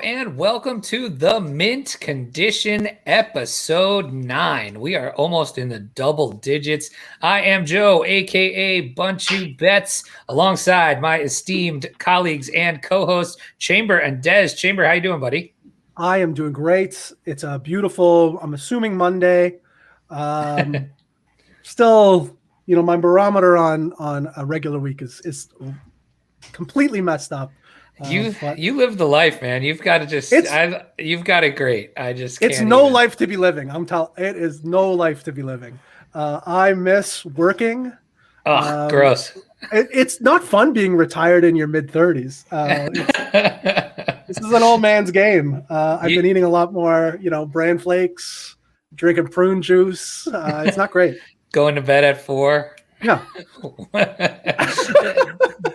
and welcome to the Mint Condition episode 9. We are almost in the double digits. I am Joe, aka Bunchu Betts, alongside my esteemed colleagues and co-hosts Chamber and Dez. Chamber, how you doing, buddy? I am doing great. It's a beautiful, I'm assuming Monday. Still, my barometer on a regular week is completely messed up. You live the life, man. You've got to you've got it great. It's no life to be living. It is no life to be living. I miss working. Oh, gross. It's not fun being retired in your mid-30s. This is an old man's game. I've been eating a lot more, bran flakes, drinking prune juice. It's not great. Going to bed at 4. Yeah.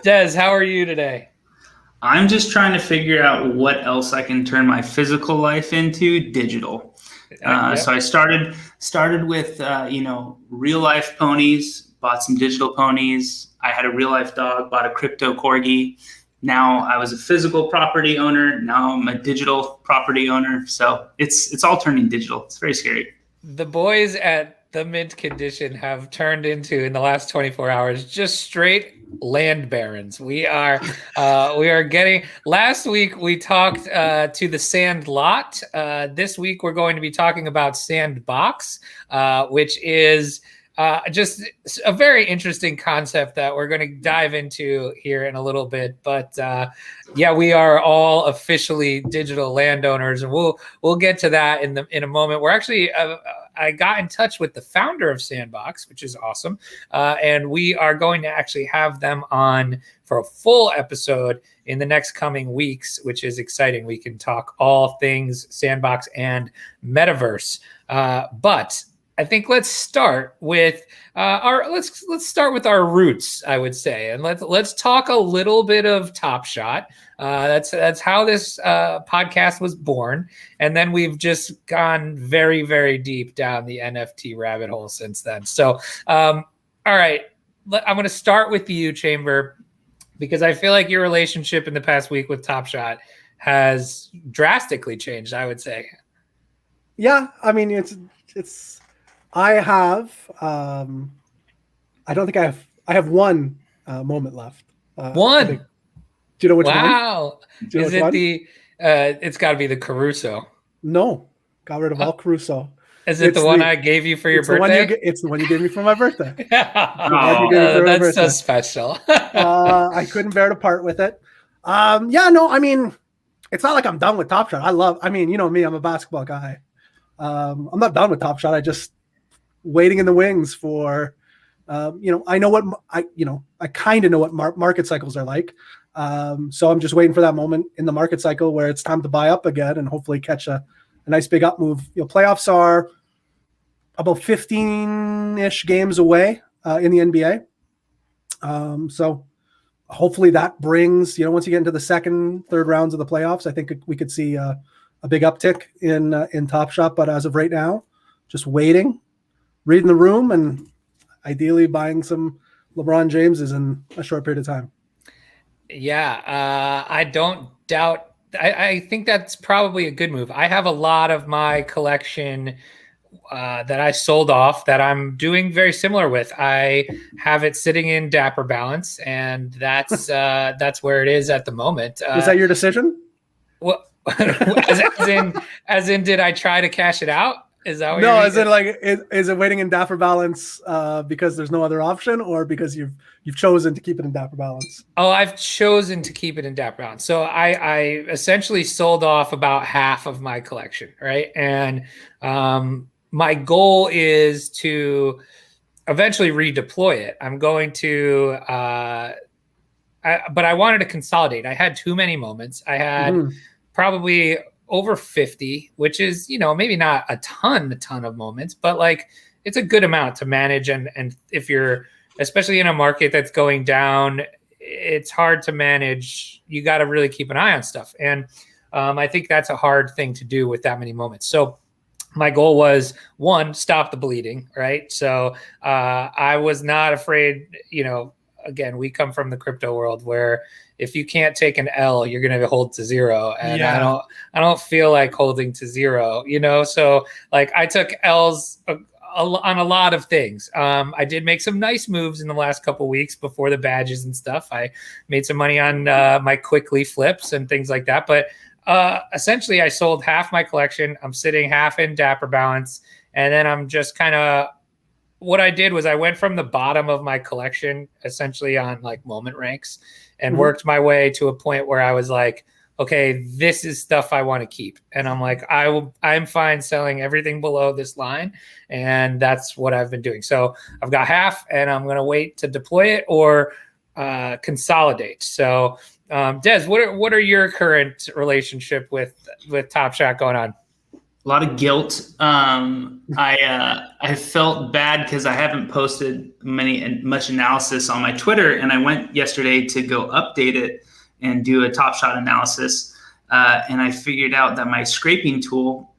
Dez, how are you today? I'm just trying to figure out what else I can turn my physical life into digital. So I started with real life ponies, bought some digital ponies. I had a real life dog, bought a crypto corgi. Now I was a physical property owner. Now I'm a digital property owner. So it's all turning digital. It's very scary. The boys at the Mint Condition have turned into, in the last 24 hours, just straight land barons. We are getting. Last week we talked to the sand lot. This week we're going to be talking about Sandbox, which is just a very interesting concept that we're going to dive into here in a little bit. But we are all officially digital landowners, and we'll get to that in a moment. We're actually I got in touch with the founder of Sandbox, which is awesome, and we are going to actually have them on for a full episode in the next coming weeks, which is exciting. We can talk all things Sandbox and Metaverse, but I think let's start with let's start with our roots, I would say, and let's talk a little bit of Top Shot. That's how this podcast was born, and then we've just gone very, very deep down the NFT rabbit hole since then. So, all right, I'm going to start with you, Chamber, because I feel like your relationship in the past week with Top Shot has drastically changed, I would say. Yeah, I mean it's. I have. I don't think I have one moment left. One. Do you know which one? Wow. Is it the? It's got to be the Caruso. No, got rid of all Caruso. Is it the one I gave you for your birthday? It's the one you gave me for my birthday. That's so special. I couldn't bear to part with it. I mean, it's not like I'm done with Top Shot. you know me, I'm a basketball guy. I'm not done with Top Shot. I just waiting in the wings for, I know what I kind of know what market cycles are like. So I'm just waiting for that moment in the market cycle where it's time to buy up again and hopefully catch a nice big up move. Playoffs are about 15-ish games away in the NBA. So hopefully that brings, once you get into the second, third rounds of the playoffs, I think we could see a big uptick in Top Shot. But as of right now, just waiting, reading the room, and ideally buying some LeBron Jameses in a short period of time. Yeah, I don't doubt. I think that's probably a good move. I have a lot of my collection that I sold off that I'm doing very similar with. I have it sitting in Dapper Balance, and that's where it is at the moment. Is that your decision? Well, as in, did I try to cash it out? Is that what no? Is it like is it waiting in Dapper Balance because there's no other option, or because you've chosen to keep it in Dapper Balance? Oh, I've chosen to keep it in Dapper Balance. So I essentially sold off about half of my collection, right? And my goal is to eventually redeploy it. I'm going to, but I wanted to consolidate. I had too many moments. I had probably over 50, which is, maybe not a ton of moments, but like it's a good amount to manage. And if you're, especially in a market that's going down, it's hard to manage. You got to really keep an eye on stuff. And I think that's a hard thing to do with that many moments. So my goal was, one, stop the bleeding, right? So I was not afraid, again, we come from the crypto world where if you can't take an L, you're going to hold to zero. And I don't feel like holding to zero, So like I took L's on a lot of things. I did make some nice moves in the last couple of weeks before the badges and stuff. I made some money on my quickly flips and things like that. But essentially, I sold half my collection. I'm sitting half in Dapper Balance. And then I'm just kind of, what I did was I went from the bottom of my collection, essentially on like moment ranks, and worked my way to a point where I was like, okay, this is stuff I want to keep. And I'm like, I'm fine selling everything below this line. And that's what I've been doing. So I've got half and I'm going to wait to deploy it or consolidate. So Des, what are your current relationship with Top Shot going on? A lot of guilt. I felt bad because I haven't posted much analysis on my Twitter, and I went yesterday to go update it and do a Top Shot analysis, and I figured out that my scraping tool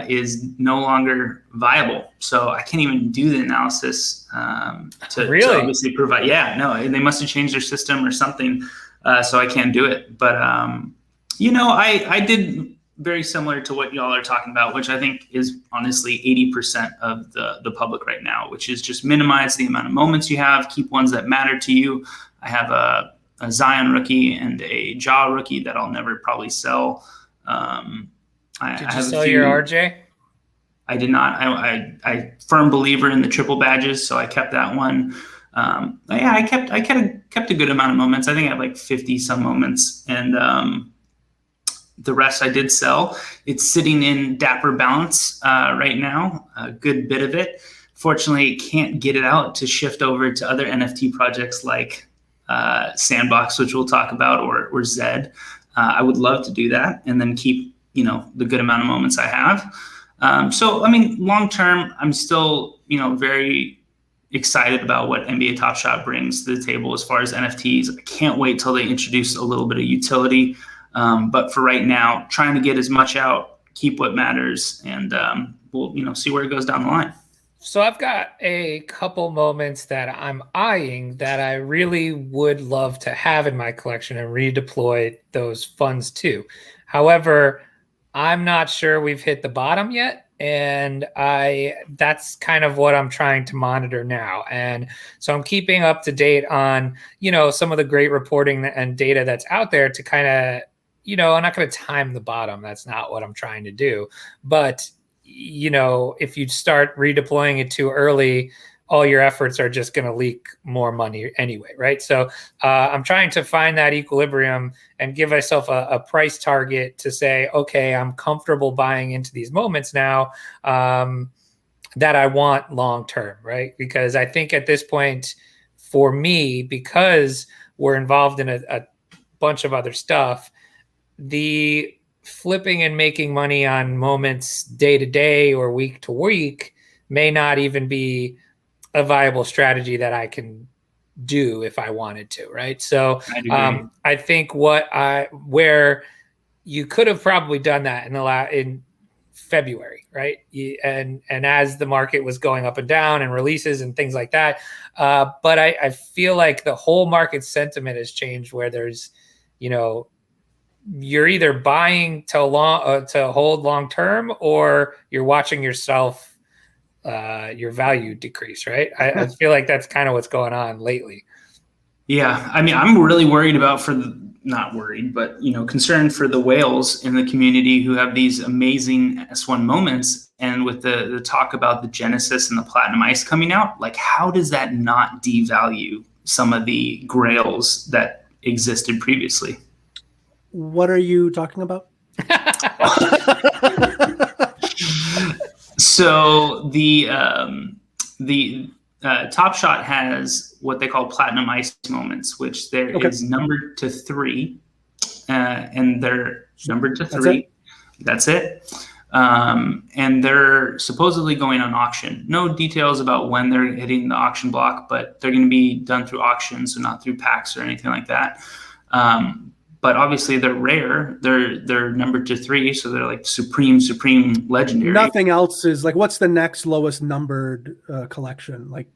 is no longer viable, so I can't even do the analysis to obviously provide. Yeah, no, they must have changed their system or something, so I can't do it. But I did very similar to what y'all are talking about, which I think is honestly 80% of the public right now, which is just minimize the amount of moments you have, keep ones that matter to you. I have a Zion rookie and a Jaw rookie that I'll never probably sell. Did you sell your RJ? I did not. I firm believer in the triple badges, so I kept that one. I kept a good amount of moments. I think I had like 50 some moments, and the rest I did sell. It's sitting in Dapper Balance right now, a good bit of it. Fortunately, can't get it out to shift over to other NFT projects like Sandbox, which we'll talk about, or Zed. I would love to do that and then keep, the good amount of moments I have. So, I mean, long term, I'm still, very excited about what NBA Top Shot brings to the table as far as NFTs. I can't wait till they introduce a little bit of utility. But for right now, trying to get as much out, keep what matters, and we'll see where it goes down the line. So I've got a couple moments that I'm eyeing that I really would love to have in my collection and redeploy those funds to. However, I'm not sure we've hit the bottom yet. And that's kind of what I'm trying to monitor now. And so I'm keeping up to date on, some of the great reporting and data that's out there to kind of, I'm not going to time the bottom. That's not what I'm trying to do. But, if you start redeploying it too early, all your efforts are just going to leak more money anyway, right? So I'm trying to find that equilibrium and give myself a price target to say, okay, I'm comfortable buying into these moments now that I want long-term, right? Because I think at this point, for me, because we're involved in a bunch of other stuff, the flipping and making money on moments day to day or week to week may not even be a viable strategy that I can do if I wanted to, right? So I think where you could have probably done that in February, right? And as the market was going up and down and releases and things like that. But I feel like the whole market sentiment has changed where there's, you're either buying to hold long term, or you're watching yourself, your value decrease, right? I feel like that's kind of what's going on lately. Yeah, I mean, I'm really worried about not worried, but concerned for the whales in the community who have these amazing S1 moments, and with the talk about the Genesis and the Platinum Ice coming out, like how does that not devalue some of the grails that existed previously? What are you talking about? So the Top Shot has what they call Platinum Ice moments, which is numbered to 3, and they're numbered to 3. That's it. And they're supposedly going on auction. No details about when they're hitting the auction block, but they're going to be done through auction, so not through packs or anything like that. But obviously they're rare. They're numbered to 3, so they're like supreme legendary. Nothing else is like, what's the next lowest numbered collection? Like,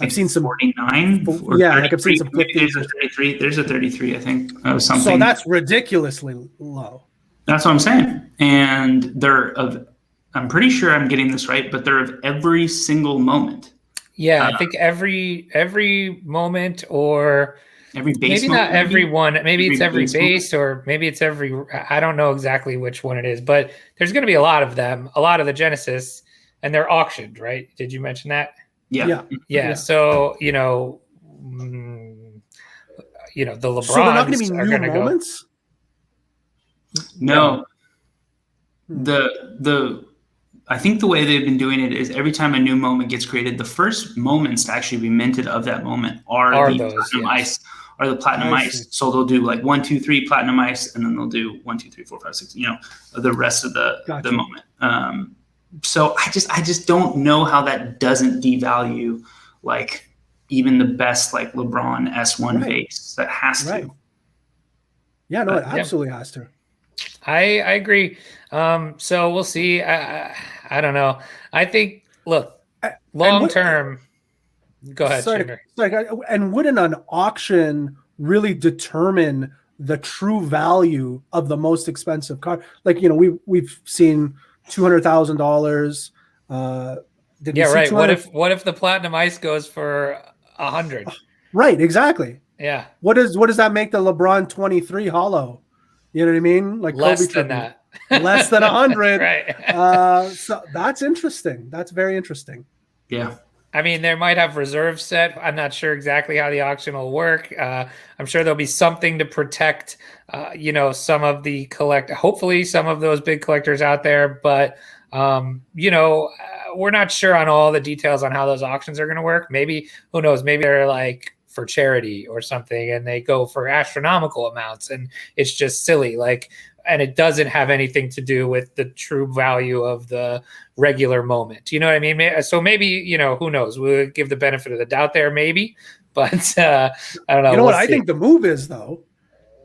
I've seen some 49. Yeah, like I've seen some 50s. There's a 33. There's a 33, I think. Something. So that's ridiculously low. That's what I'm saying. And they're of, I'm pretty sure I'm getting this right, but they're of every single moment. Yeah, I think every moment, or every base maybe moment, not every one. Maybe it's every base, moment. or maybe it's every. I don't know exactly which one it is, but there's going to be a lot of them, a lot of the Genesis, and they're auctioned, right? Did you mention that? Yeah. So the LeBrons. So they're not going to be new moments. No. I think the way they've been doing it is every time a new moment gets created, the first moments to actually be minted of that moment are the platinum ice, or the platinum ice. So they'll do like 1, 2, 3 platinum ice, and then they'll do 1, 2, 3, 4, 5, 6. The rest of the moment. So I just don't know how that doesn't devalue like even the best like LeBron S1 base. That has to. Yeah, no, it absolutely has to. I agree. So we'll see. I don't know. I think, look, long term. Go ahead, sorry, and wouldn't an auction really determine the true value of the most expensive car? Like, we've seen $200,000. Right. What if the platinum ice goes for 100? Right. Exactly. Yeah. What does that make the LeBron 23 hollow? You know what I mean? Like less than that. Less than 100. Right. So that's interesting. That's very interesting. Yeah. I mean, they might have reserves set. I'm not sure exactly how the auction will work. I'm sure there'll be something to protect, some of the hopefully some of those big collectors out there. But, we're not sure on all the details on how those auctions are going to work. Maybe, who knows, maybe they're like for charity or something, and they go for astronomical amounts, and it's just silly. And it doesn't have anything to do with the true value of the regular moment. You know what I mean? So maybe, who knows? We'll give the benefit of the doubt there, maybe. But I don't know. You know what I think the move is, though,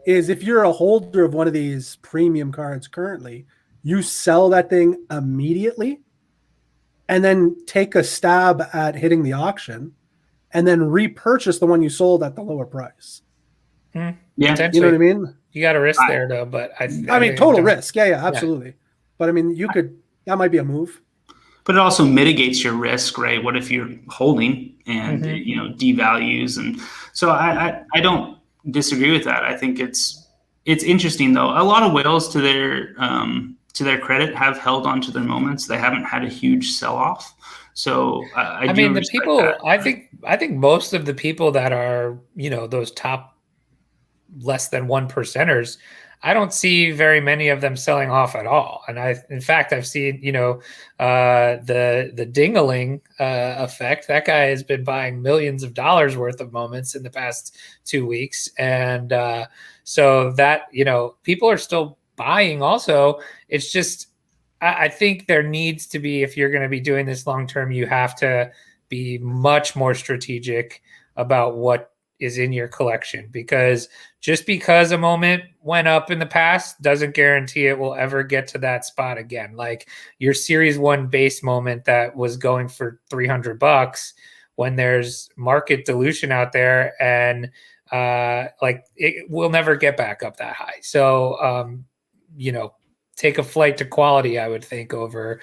is if you're a holder of one of these premium cards currently, you sell that thing immediately and then take a stab at hitting the auction and then repurchase the one you sold at the lower price. Yeah. You know what I mean? You got a risk there, though, but I mean, total risk. Yeah, absolutely. Yeah. But I mean, that might be a move. But it also mitigates your risk, right? What if you're holding and devalues, and so I don't disagree with that. I think it's interesting though. A lot of whales, to their credit, have held on to their moments. They haven't had a huge sell off. So I mean, the people. That. I think most of the people that are those top less than 1%ers, I don't see very many of them selling off at all. And in fact, I've seen, the Dingaling effect. That guy has been buying millions of dollars worth of moments in the past 2 weeks. And so that, people are still buying also. It's just, I think there needs to be, if you're going to be doing this long-term, you have to be much more strategic about what is in your collection, because just because a moment went up in the past doesn't guarantee it will ever get to that spot again. Like your series 1 base moment that was going for $300, when there's market dilution out there, and it will never get back up that high. So, take a flight to quality, I would think, over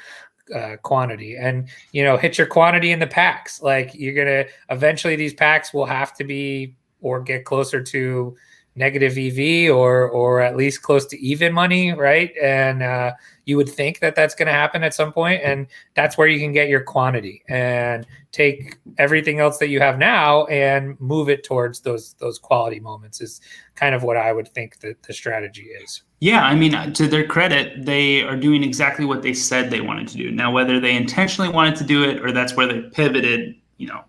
quantity, and hit your quantity in the packs. Like you're gonna eventually, these packs will have to be or get closer to negative EV or at least close to even money, right? And you would think that that's going to happen at some point, and that's where you can get your quantity and take everything else that you have now and move it towards those quality moments. Is kind of what I would think that the strategy is. Yeah, I mean, to their credit, they are doing exactly what they said they wanted to do. Now, whether they intentionally wanted to do it or that's where they pivoted,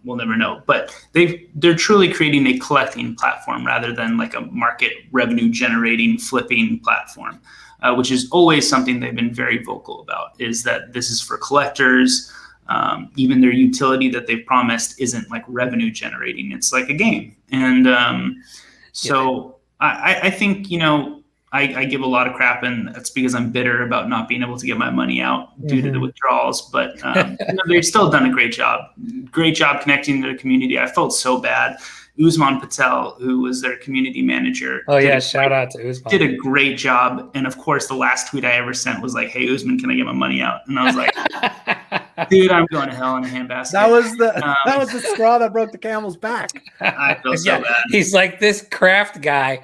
we'll never know. But they're truly creating a collecting platform rather than like a market revenue generating flipping platform, which is always something they've been very vocal about, is that this is for collectors. Even their utility that they've promised isn't like revenue generating. It's like a game. And so I think, I give a lot of crap, and that's because I'm bitter about not being able to get my money out due to the withdrawals. But they've still done a great job connecting to the community. I felt so bad. Usman Patel, who was their community manager. Oh yeah, shout out to Usman. Did a great job. And of course, the last tweet I ever sent was like, "Hey Usman, can I get my money out?" And I was like, "Dude, I'm going to hell in a handbasket." That was the straw that broke the camel's back. I feel so bad. He's like, this Kraft guy.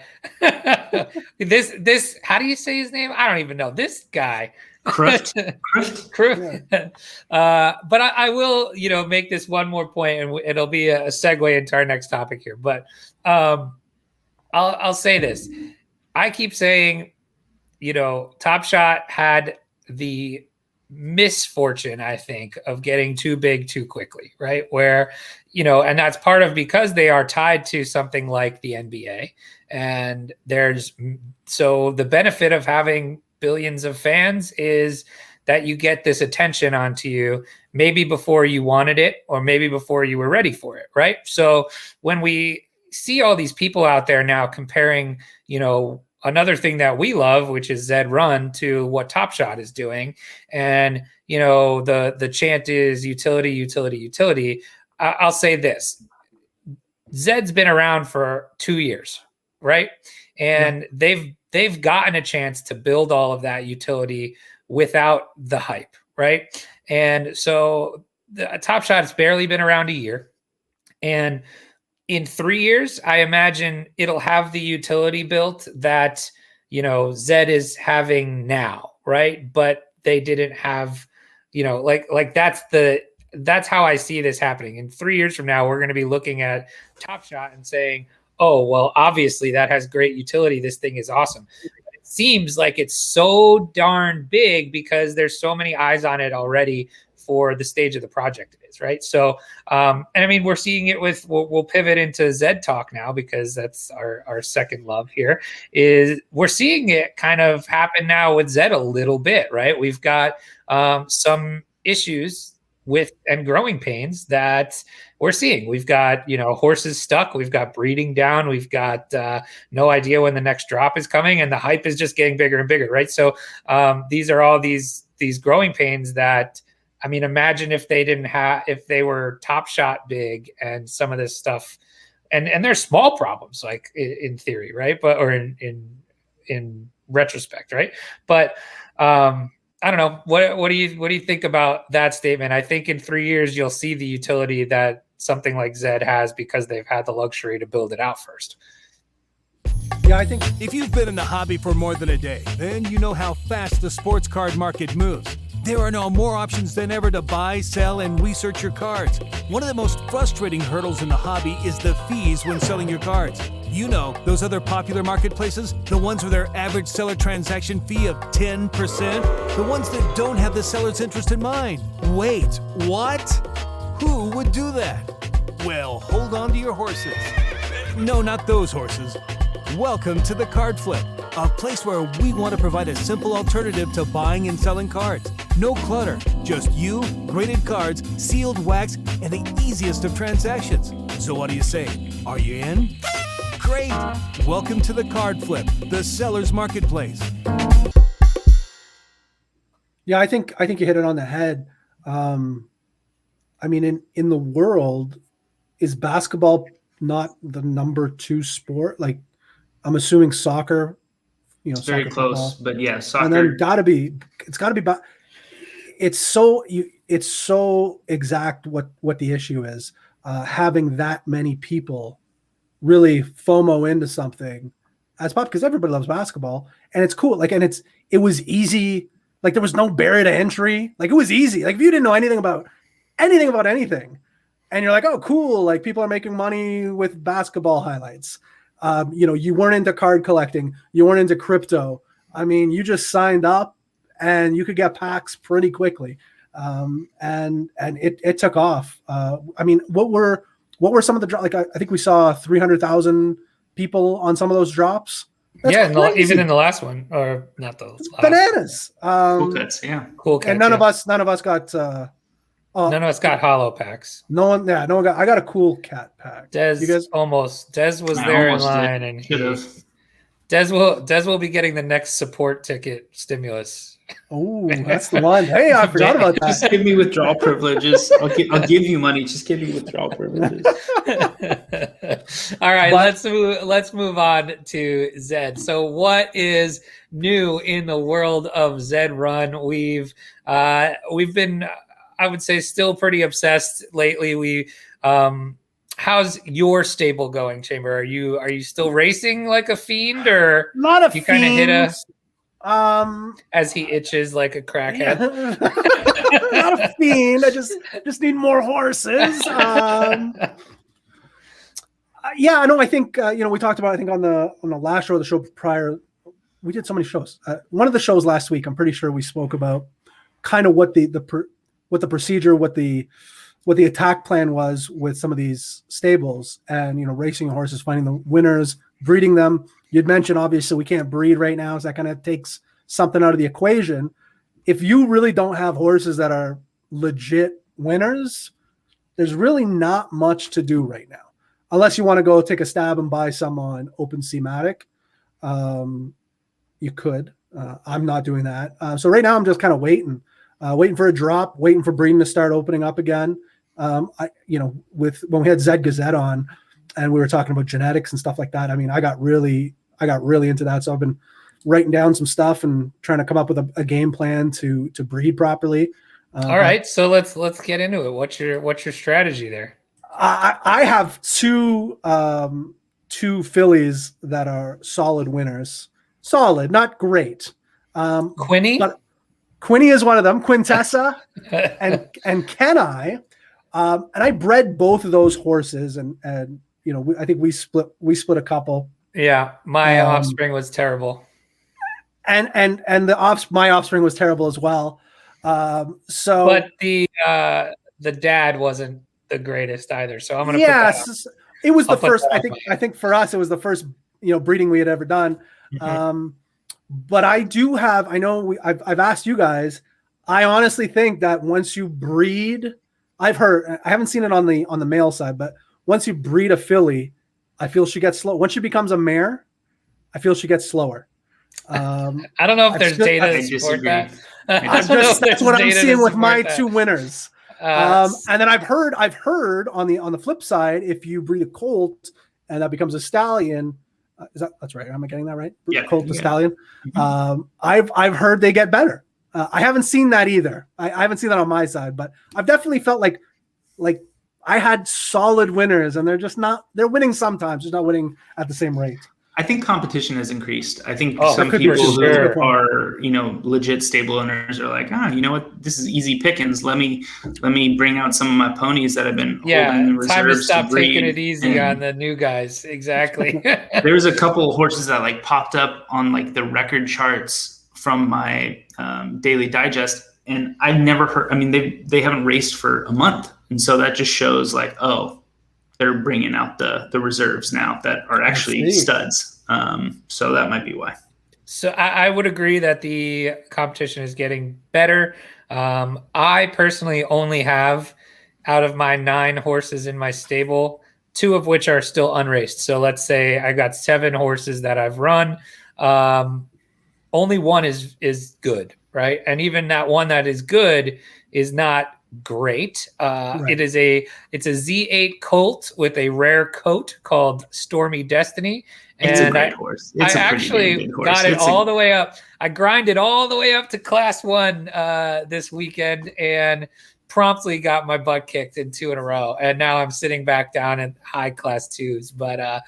this. How do you say his name? I don't even know. This guy. Cruft. Yeah. But I will, make this one more point, and it'll be a segue into our next topic here. But I'll say this: I keep saying, Top Shot had the misfortune, I think, of getting too big too quickly, right? Where, and that's part of because they are tied to something like the NBA, and so the benefit of having billions of fans is that you get this attention onto you maybe before you wanted it or maybe before you were ready for it, right? So when we see all these people out there now comparing, another thing that we love, which is ZedRun, to what Top Shot is doing, and the chant is utility, utility, utility. I'll say this: Zed's been around for 2 years, right? And they've gotten a chance to build all of that utility without the hype, right? And so the Top Shot has barely been around a year. And in 3 years, I imagine it'll have the utility built that, Zed is having now, right? But they didn't have, that's how I see this happening. In 3 years from now, we're going to be looking at Top Shot and saying, oh, well, obviously that has great utility. This thing is awesome. It seems like it's so darn big because there's so many eyes on it already for the stage of the project it is, right? So, and I mean, we're seeing it with, we'll pivot into Zed Talk now because that's our second love here, is we're seeing it kind of happen now with Zed a little bit, right? We've got some issues with and growing pains that we're seeing. We've got, horses stuck. We've got breeding down. We've got no idea when the next drop is coming, and the hype is just getting bigger and bigger, right? So these are all these growing pains that, I mean, imagine if they were Top Shot big and some of this stuff, and they're small problems, like in theory, right? But or in retrospect, right? But I don't know. What do you think about that statement? I think in 3 years you'll see the utility that something like Zed has because they've had the luxury to build it out first. Yeah, I think if you've been in the hobby for more than a day, then you know how fast the sports card market moves. There are now more options than ever to buy, sell, and research your cards. One of the most frustrating hurdles in the hobby is the fees when selling your cards. You know, those other popular marketplaces, the ones with their average seller transaction fee of 10%, the ones that don't have the seller's interest in mind. Wait, what? Who would do that? Well, hold on to your horses. No, not those horses. Welcome to the Card Flip, a place where we want to provide a simple alternative to buying and selling cards. No clutter, just you, graded cards, sealed wax, and the easiest of transactions. So what do you say? Are you in? Great! Welcome to the Card Flip, the seller's marketplace. Yeah, I think you hit it on the head. I mean, in the world, is basketball not the number 2 sport? Like, I'm assuming soccer. It's very close, football. But yeah, soccer. And then it's got to be. It's so exact what the issue is. Having that many people really FOMO into something as pop, because everybody loves basketball and it's cool. Like, and it was easy. Like, there was no barrier to entry. Like, it was easy. Like, if you didn't know anything about anything, and you're like, oh, cool. Like, people are making money with basketball highlights. You weren't into card collecting. You weren't into crypto. I mean, you just signed up and you could get packs pretty quickly. And it took off. I mean, what were some of the drops? Like, I think we saw 300,000 people on some of those drops. That's even in the last one, or not the last bananas. Cool cuts, yeah. Cool cuts, and none of us got none of us got hollow packs. No one got. I got a cool cat pack. Dez was there in line, and Des will be getting the next support ticket stimulus. Oh, that's the one. Hey, I forgot about that. Just give me withdrawal privileges. I'll give you money. Just give me withdrawal privileges. All right, let's move on to Zed. So what is new in the world of ZedRun? We've been, I would say, still pretty obsessed lately. How's your stable going, Chamber? Are you still racing like a fiend, or not a you kind of hit a as he itches like a crackhead? Not a fiend. I just need more horses. Yeah, no, I think we talked about, I think on the last show, the show prior, we did so many shows. One of the shows last week, I'm pretty sure we spoke about kind of what the procedure, what the attack plan was with some of these stables, and racing horses, finding the winners, breeding them. You'd mentioned, obviously, we can't breed right now, so that kind of takes something out of the equation. If you really don't have horses that are legit winners, there's really not much to do right now, unless you want to go take a stab and buy some on OpenSea. You could. I'm not doing that. So right now I'm just kind of waiting for a drop, waiting for breeding to start opening up again. When we had Zed Gazette on and we were talking about genetics and stuff like that, I mean, I got really into that. So I've been writing down some stuff and trying to come up with a game plan to breed properly. All right, so let's get into it. What's your strategy there? I have two fillies that are solid winners. Solid, not great. Quinny? But Quinny is one of them. Quintessa and Kenai. And I bred both of those horses, and I think we split a couple. Yeah, my offspring was terrible. And my offspring was terrible as well. But the dad wasn't the greatest either. So I'm gonna put that up. It was the first. I think for us it was the first breeding we had ever done. Mm-hmm. But I do have. I know I've asked you guys. I honestly think that once you breed, I've heard. I haven't seen it on the male side, but once you breed a filly, I feel she gets slow. Once she becomes a mare, I feel she gets slower. I don't know if there's data to support that. That's what I'm seeing with my two winners. And then I've heard on the flip side, if you breed a colt and that becomes a stallion, that's right? Am I getting that right? Yeah, colt to stallion. I've heard they get better. I haven't seen that either. I haven't seen that on my side, but I've definitely felt like I had solid winners, and they're winning sometimes, just not winning at the same rate. I think competition has increased. I think some people who are, legit stable owners are like, you know what, this is easy pickings. Let me bring out some of my ponies that have been holding the reserves. Time to stop taking it easy on the new guys. Exactly. There's a couple of horses that popped up on the record charts from my daily digest, and I've never heard. I mean, they haven't raced for a month, and so that just shows they're bringing out the reserves now that are actually studs. So that might be why. So I would agree that the competition is getting better. I personally only have, out of my 9 horses in my stable, 2 of which are still unraced. So let's say I got 7 horses that I've run. Only 1 is good, right? And even that one that is good is not great. Right. It's a Z8 colt with a rare coat called Stormy Destiny. It's a great horse. I actually got it all the way up. I grinded all the way up to class 1 this weekend and promptly got my butt kicked in 2 in a row. And now I'm sitting back down in high class 2s. But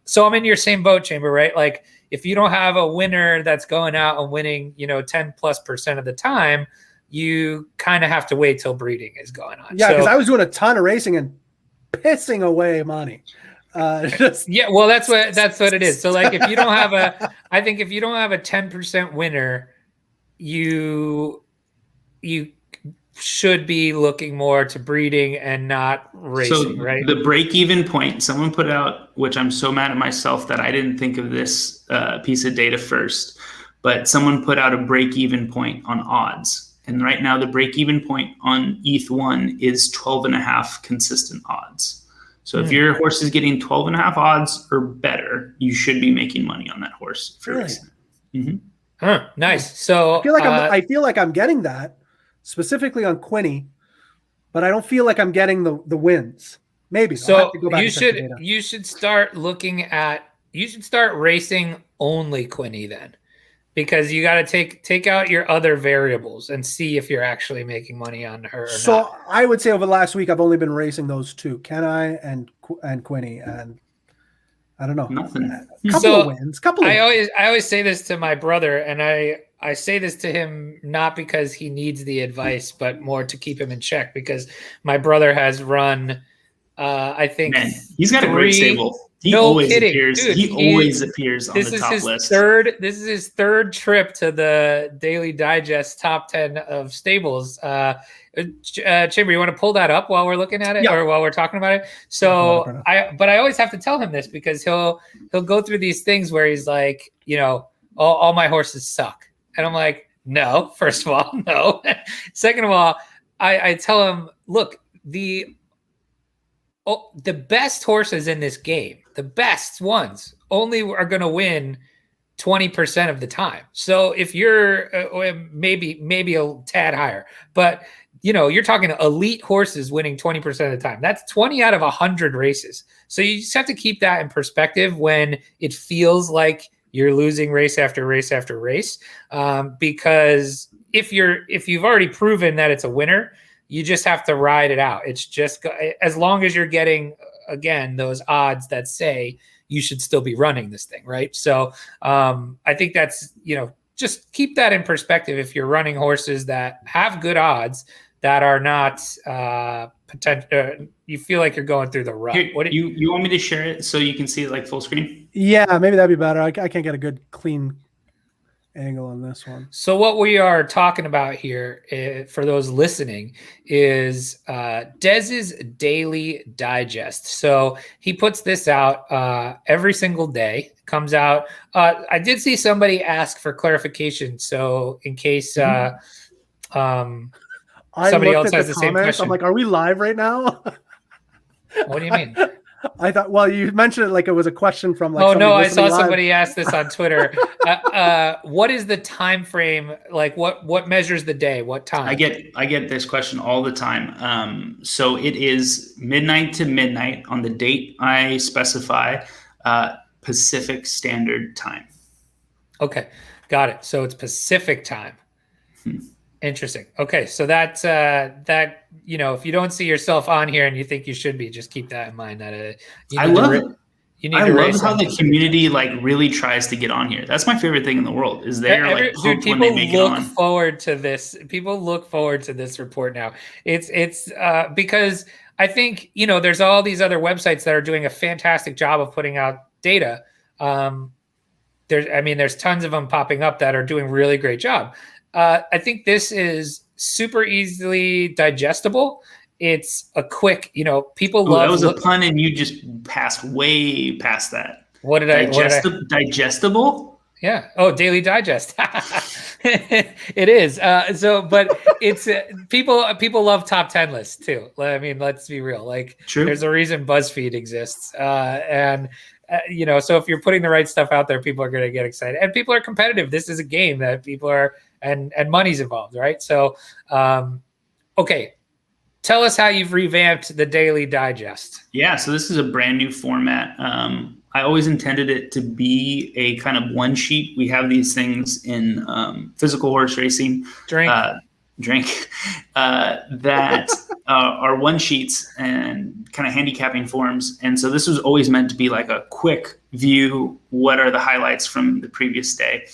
so I'm in your same boat, Chamber, right? If you don't have a winner that's going out and winning, 10+% of the time, you kind of have to wait till breeding is going on. Yeah, because I was doing a ton of racing and pissing away money. Well, that's what it is. So if you don't have I think if you don't have a 10% winner, you should be looking more to breeding and not racing, right? The break-even point, someone put out, which I'm so mad at myself that I didn't think of this piece of data first, but someone put out a break-even point on odds. And right now the break-even point on ETH1 is 12.5 consistent odds. So if your horse is getting 12.5 odds or better, you should be making money on that horse for racing. Huh, nice. So I feel like I'm getting that specifically on Quinny, but I don't feel like I'm getting the wins. Maybe. So you should start racing only Quinny then, because you got to take out your other variables and see if you're actually making money on her. Or not. I would say over the last week I've only been racing those two, Kenai and Quinny, and I don't know. Nothing. Couple of wins. I always say this to my brother, and I say this to him not because he needs the advice, but more to keep him in check, because my brother has run. I think he's got a great stable. He always appears. Dude, he always appears on the top list. This is his third trip to the Daily Digest top 10 of stables. Chamber, you want to pull that up while we're looking at it, or while we're talking about it? So I always have to tell him this, because he'll go through these things where he's like, all my horses suck, and I'm like, no. First of all, no. Second of all, I tell him, look, the best horses in this game, the best ones, only are going to win 20% of the time. So if you're maybe a tad higher, but you're talking elite horses winning 20% of the time. That's 20 out of 100 races. So you just have to keep that in perspective when it feels like you're losing race after race after race. Because if you've already proven that it's a winner, you just have to ride it out. It's just as long as you're getting, again, those odds that say you should still be running this thing, right? So I think that's, just keep that in perspective. If you're running horses that have good odds, that are not potential, you feel like you're going through the rut. Here, you want me to share it so you can see it like full screen? Yeah, maybe that'd be better. I can't get a good clean angle on this one. So what we are talking about here, for those listening, is Dez's Daily Digest. So he puts this out every single day. It comes out. I did see somebody ask for clarification. So in case somebody else has the same question. I'm like, are we live right now? What do you mean? I thought, well, you mentioned it like it was a question from like. Oh no, I saw somebody ask this on Twitter. What is the time frame? Like, what measures the day? What time? I get this question all the time. So it is midnight to midnight on the date I specify, Pacific Standard Time. Okay, got it. So it's Pacific time. Interesting. Okay, so that's that. If you don't see yourself on here and you think you should be, just keep that in mind. That I love how the community really tries to get on here. That's my favorite thing in the world. Is people look forward to this. People look forward to this report now. It's because I think there's all these other websites that are doing a fantastic job of putting out data. There's tons of them popping up that are doing really great job. I think this is super easily digestible. It's a quick, people love. That was a pun, and you just passed way past that. What did I? Digestible? Yeah. Oh, Daily Digest. It is. But it's people love top 10 lists too. I mean, let's be real. True. There's a reason BuzzFeed exists, and. So if you're putting the right stuff out there, people are going to get excited, and people are competitive. This is a game that people are, and money's involved, right? So, okay. Tell us how you've revamped the Daily Digest. Yeah. So this is a brand new format. I always intended it to be a kind of one sheet. We have these things in physical horse racing. Drink that are one sheets and kind of handicapping forms. And so this was always meant to be like a quick view. What are the highlights from the previous day?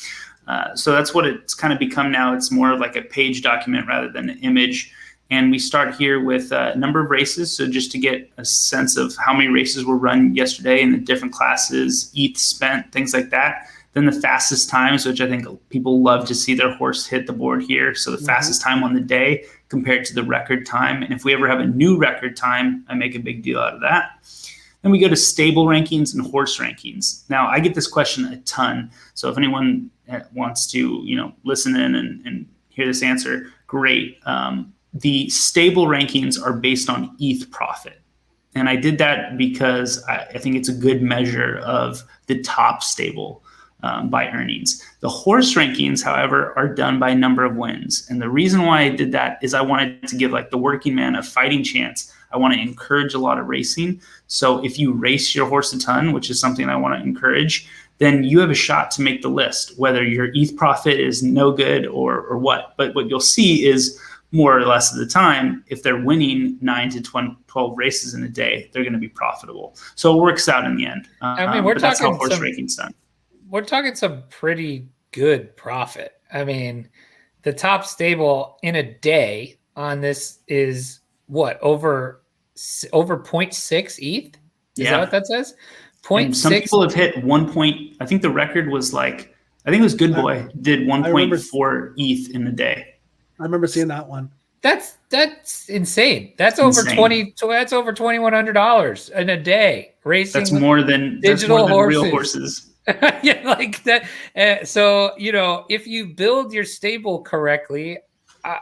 So that's what it's kind of become now. It's more like a page document rather than an image. And we start here with a number of races. So just to get a sense of how many races were run yesterday in the different classes, ETH spent, things like that. Then the fastest times, which I think people love to see their horse hit the board here. So the fastest time on the day compared to the record time. And if we ever have a new record time, I make a big deal out of that. Then we go to stable rankings and horse rankings. Now, I get this question a ton. So if anyone wants to, listen in and hear this answer, great. The stable rankings are based on ETH profit. And I did that because I think it's a good measure of the top stable by earnings. The horse rankings, however, are done by number of wins. And the reason why I did that is I wanted to give like the working man a fighting chance. I want to encourage a lot of racing. So if you race your horse a ton, which is something I want to encourage, then you have a shot to make the list, whether your ETH profit is no good or what. But what you'll see is more or less of the time, if they're winning 9 to 12 races in a day, they're going to be profitable. So it works out in the end. I mean, we're talking that's how horse ranking's done. We're talking some pretty good profit. I mean, the top stable in a day on this is what, over 0.6 ETH? Is that what that says? 0.6. Some people have hit 1 point. I think the record was like, I think it was Good Boy did 1.4 ETH in a day. I remember seeing that one. That's insane. That's over That's over $2,100 in a day racing. That's more than real horses. Yeah, like that. So if you build your stable correctly,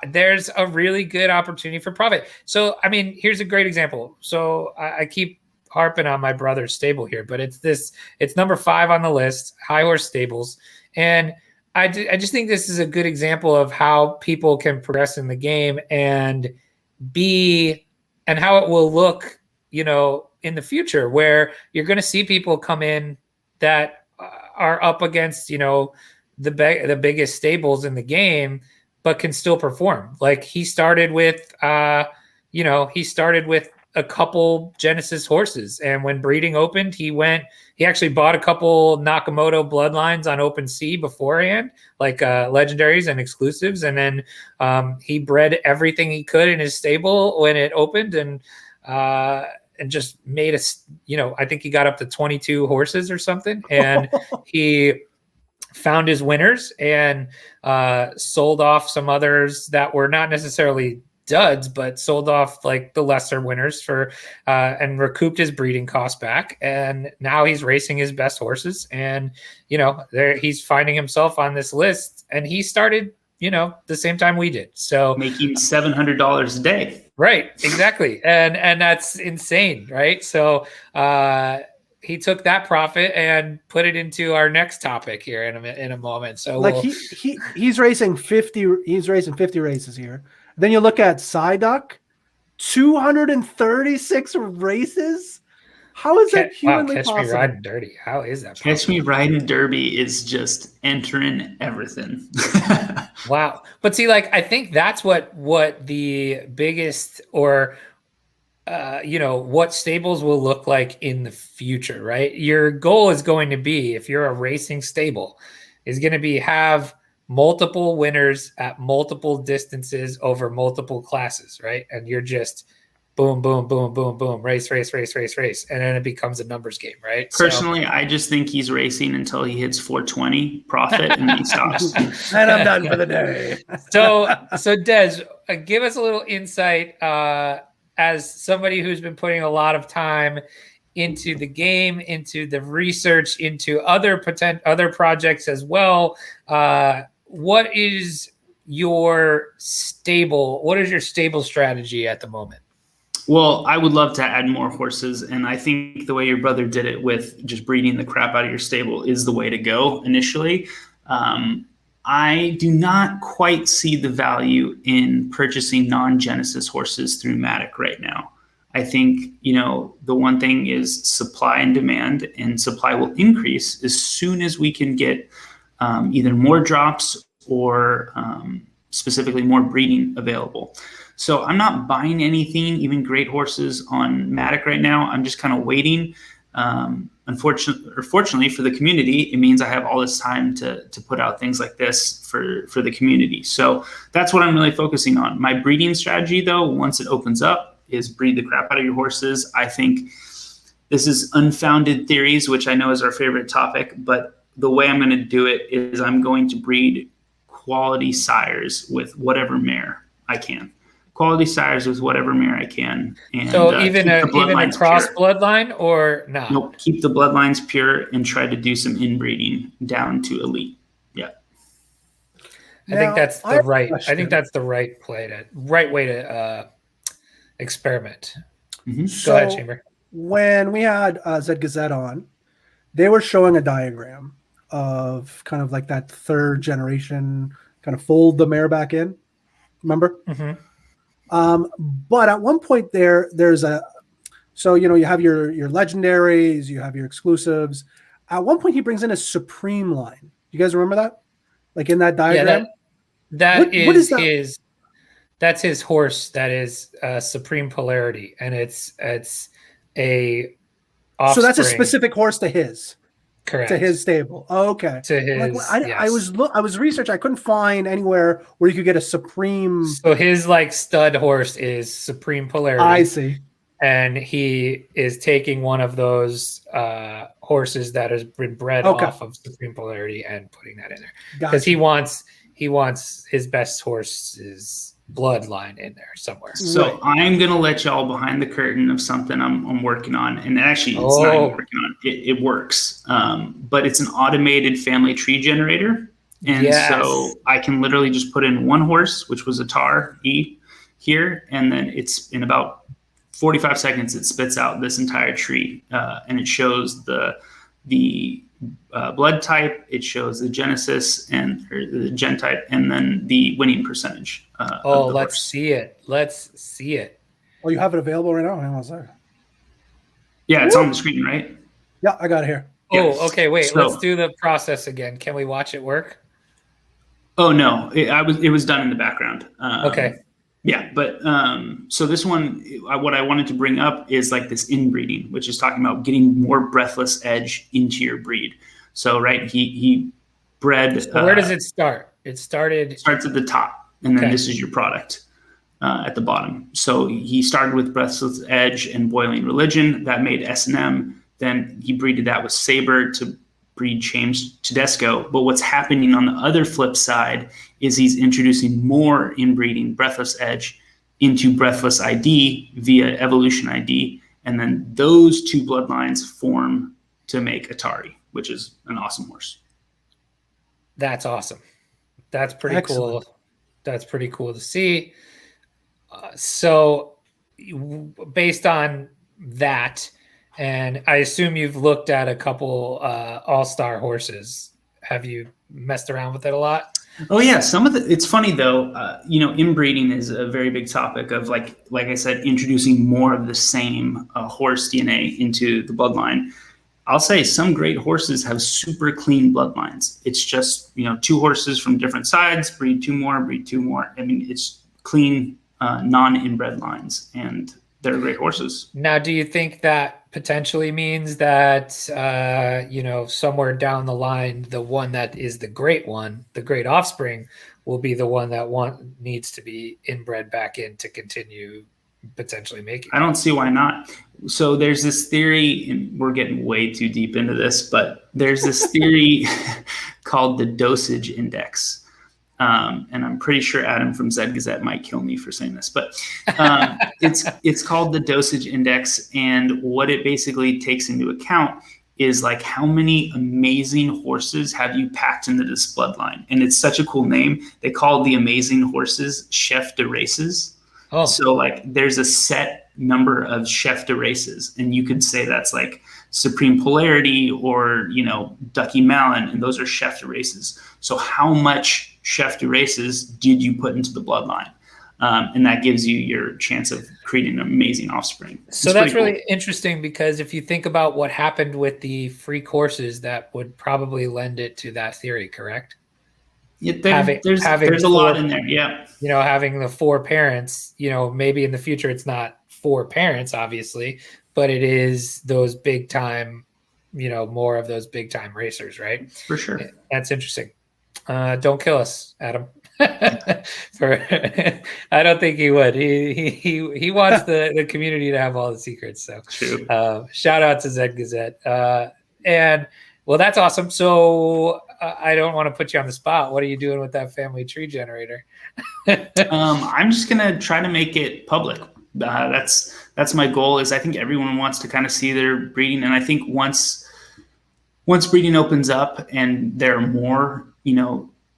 there's a really good opportunity for profit. So I mean, here's a great example. So I keep harping on my brother's stable here, but it's number 5 on the list, High Horse Stables, and I just think this is a good example of how people can progress in the game and how it will look, in the future, where you're going to see people come in that are up against, the biggest stables in the game, but can still perform. Like he started with a couple Genesis horses, and when breeding opened, he actually bought a couple Nakamoto bloodlines on OpenSea beforehand, like legendaries and exclusives, and then he bred everything he could in his stable when it opened, and just made I think he got up to 22 horses or something, and he found his winners and sold off some others that were not necessarily duds, but sold off like the lesser winners for and recouped his breeding costs back, and now he's racing his best horses, and he's finding himself on this list, and he started the same time we did, so making $700 a day. Right, exactly. And that's insane, right? So he took that profit and put it into our next topic here in a moment. So like he's racing 50 races here. Then you look at Psyduck, 236 races. How is that humanly possible? Catch Me Riding Dirty. How is that possible? Catch Me Riding Derby is just entering everything. Wow. But see, like, I think that's what the biggest what stables will look like in the future, right? Your goal is going to be, if you're a racing stable, is going to be have multiple winners at multiple distances over multiple classes, right? And you're just boom, boom, boom, boom, boom, race, and then it becomes a numbers game, right? Personally, I just think he's racing until he hits 420 profit and he stops. And I'm done for the day. So Des, give us a little insight as somebody who's been putting a lot of time into the game, into the research, into other projects as well. What is your stable strategy at the moment? Well, I would love to add more horses, and I think the way your brother did it with just breeding the crap out of your stable is the way to go initially. I do not quite see the value in purchasing non-Genesis horses through Matic right now. I think, the one thing is supply and demand, and supply will increase as soon as we can get either more drops or specifically more breeding available. So I'm not buying anything, even great horses on Matic right now. I'm just kind of waiting. Fortunately for the community, it means I have all this time to put out things like this for the community. So that's what I'm really focusing on. My breeding strategy, though, once it opens up, is breed the crap out of your horses. I think this is unfounded theories, which I know is our favorite topic, but the way I'm going to do it is I'm going to breed quality sires with whatever mare I can. Quality sires with whatever mare I can. And, so even a cross bloodline or not? Nope, keep the bloodlines pure and try to do some inbreeding down to elite. Yeah. I think that's the right way to experiment. So Go ahead, Chamber. when we had Zed Gazette on, they were showing a diagram of kind of like that third generation, kind of fold the mare back in. Remember? But at one point there's so you have your legendaries, you have your exclusives. At one point he brings in a supreme line. You guys remember that? Like in that diagram? What is that? That's his horse. That is Supreme Polarity, and it's a offspring. So that's a specific horse to his. Correct. To his stable. Oh, okay. To his. Yes. I was researching. I couldn't find anywhere where you could get a supreme. So his like stud horse is Supreme Polarity. I see. And he is taking one of those horses that has been bred off of Supreme Polarity and putting that in there because he wants his best horse's bloodline in there somewhere. So I'm gonna let y'all behind the curtain of something I'm working on, and actually it's not even working on. It works, but it's an automated family tree generator, and so I can literally just put in one horse, which was a Tar E here, and then it's in about 45 seconds it spits out this entire tree, and it shows the blood type, it shows the genesis or the gen type, and then the winning percentage. Let's see it. Oh, you have it available right now? Hang on a second. Yeah, it's on the screen, right? Yeah, I got it here. Oh, okay. Wait, let's do the process again. Can we watch it work? Oh no, it was done in the background. Okay. Yeah, but so this one, what I wanted to bring up is like this inbreeding, which is talking about getting more breathless edge into your breed. So he bred. So where does it start? It starts at the top, and then this is your product at the bottom. So he started with breathless edge and boiling religion. That made S&M. Then he breeded that with Saber to breed changed Tedesco. But what's happening on the other flip side is he's introducing more inbreeding breathless edge into breathless ID via evolution ID. And then those two bloodlines form to make Atari, which is an awesome horse. That's awesome. That's pretty cool. That's pretty cool to see. So based on that, and I assume you've looked at a couple all-star horses. Have you messed around with it a lot? Oh yeah, it's funny though. Inbreeding is a very big topic of like I said, introducing more of the same horse DNA into the bloodline. I'll say some great horses have super clean bloodlines. It's just two horses from different sides, breed two more. I mean, it's clean, non-inbred lines, and they're great horses. Now, do you think that potentially means that, somewhere down the line, the one that is the great one, the great offspring, will be the one that needs to be inbred back in to continue potentially making? I don't see why not. So there's this theory, and we're getting way too deep into this, but there's this theory called the Dosage Index. And I'm pretty sure Adam from Zed Gazette might kill me for saying this, but it's called the Dosage Index. And what it basically takes into account is like how many amazing horses have you packed into this bloodline. And it's such a cool name. They call the amazing horses chef de races. Oh. So like there's a set number of chef de races, and you could say that's like Supreme Polarity or Ducky Malin, and those are chef de races. So how much chef de races did you put into the bloodline? And that gives you your chance of creating an amazing offspring. So that's really interesting, because if you think about what happened with the free courses, that would probably lend it to that theory, correct? Yeah, there's a lot in there. Yeah. Having the 4 parents, maybe in the future it's not 4 parents, obviously, but it is those big time, more of those big time racers, right? For sure. That's interesting. Don't kill us, Adam. I don't think he would. He wants the community to have all the secrets. So true. Shout out to Zed Gazette. And well, that's awesome. So I don't want to put you on the spot. What are you doing with that family tree generator? I'm just gonna try to make it public. That's my goal. Is I think everyone wants to kind of see their breeding, and I think once breeding opens up and there are more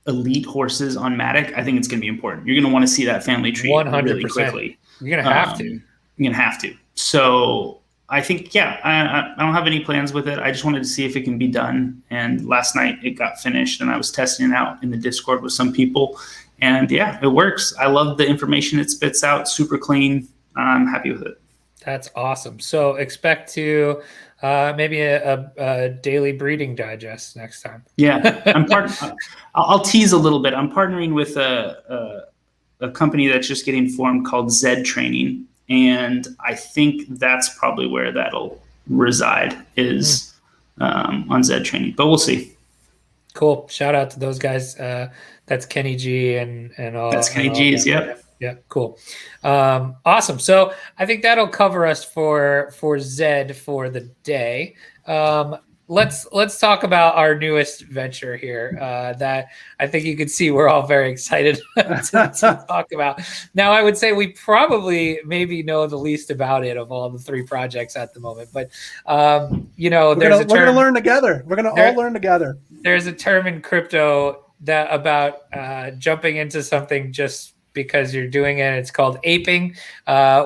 elite horses on Matic, I think it's going to be important. You're going to want to see that family tree 100%. really quickly. You're going to have to. You're going to have to. So I think, I don't have any plans with it. I just wanted to see if it can be done. And last night it got finished, and I was testing it out in the Discord with some people. And yeah, it works. I love the information it spits out. Super clean. I'm happy with it. That's awesome. So expect to maybe a daily breeding digest next time. Yeah, I'll tease a little bit. I'm partnering with a company that's just getting formed called Zed Training, and I think that's probably where that'll reside is on Zed Training. But we'll see. Cool. Shout out to those guys. That's Kenny G and all. That's Kenny G's. Yep. Yeah, cool. Awesome. So I think that'll cover us for Zed for the day. Let's talk about our newest venture here that I think you can see we're all very excited to talk about. Now, I would say we probably maybe know the least about it of all the three projects at the moment, but we're going to learn together. We're going to all learn together. There's a term in crypto that about jumping into something just because you're doing it. It's called aping.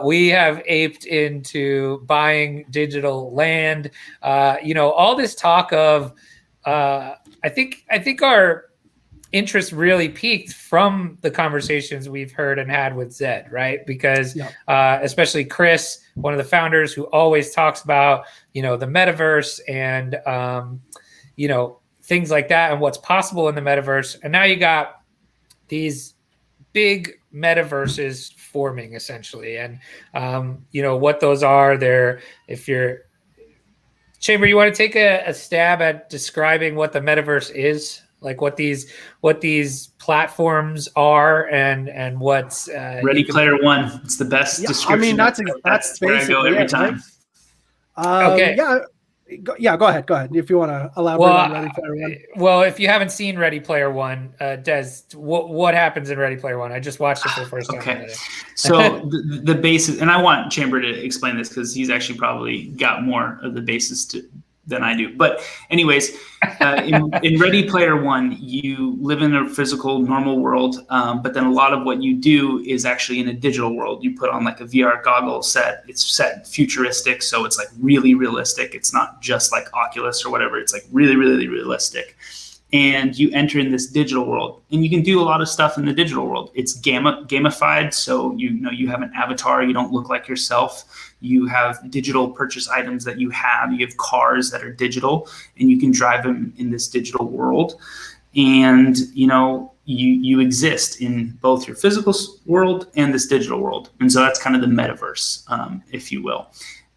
We have aped into buying digital land. All this talk of, I think our interest really peaked from the conversations we've heard and had with Zed, right? Because especially Chris, one of the founders, who always talks about, the metaverse and, things like that and what's possible in the metaverse. And now you got these big metaverses forming essentially. And, what those are there. If you're Chamber, you want to take a stab at describing what the metaverse is, like what these platforms are and what's Ready Player One. It's the best description. I mean, that's where I go every time. Okay. Yeah, go ahead. If you want to elaborate on Ready Player One. Well, if you haven't seen Ready Player One, Des, what happens in Ready Player One? I just watched it for the first time. Okay. So the basis, and I want Chamber to explain this because he's actually probably got more of the basis than I do. But anyways, in Ready Player One, you live in a physical, normal world, but then a lot of what you do is actually in a digital world. You put on like a VR goggle set. It's set futuristic, so it's like really realistic. It's not just like Oculus or whatever. It's like really, really realistic. And you enter in this digital world, and you can do a lot of stuff in the digital world. It's gamified, so you have an avatar. You don't look like yourself. You have digital purchase items that you have. You have cars that are digital, and you can drive them in this digital world. And you exist in both your physical world and this digital world. And so that's kind of the metaverse, if you will.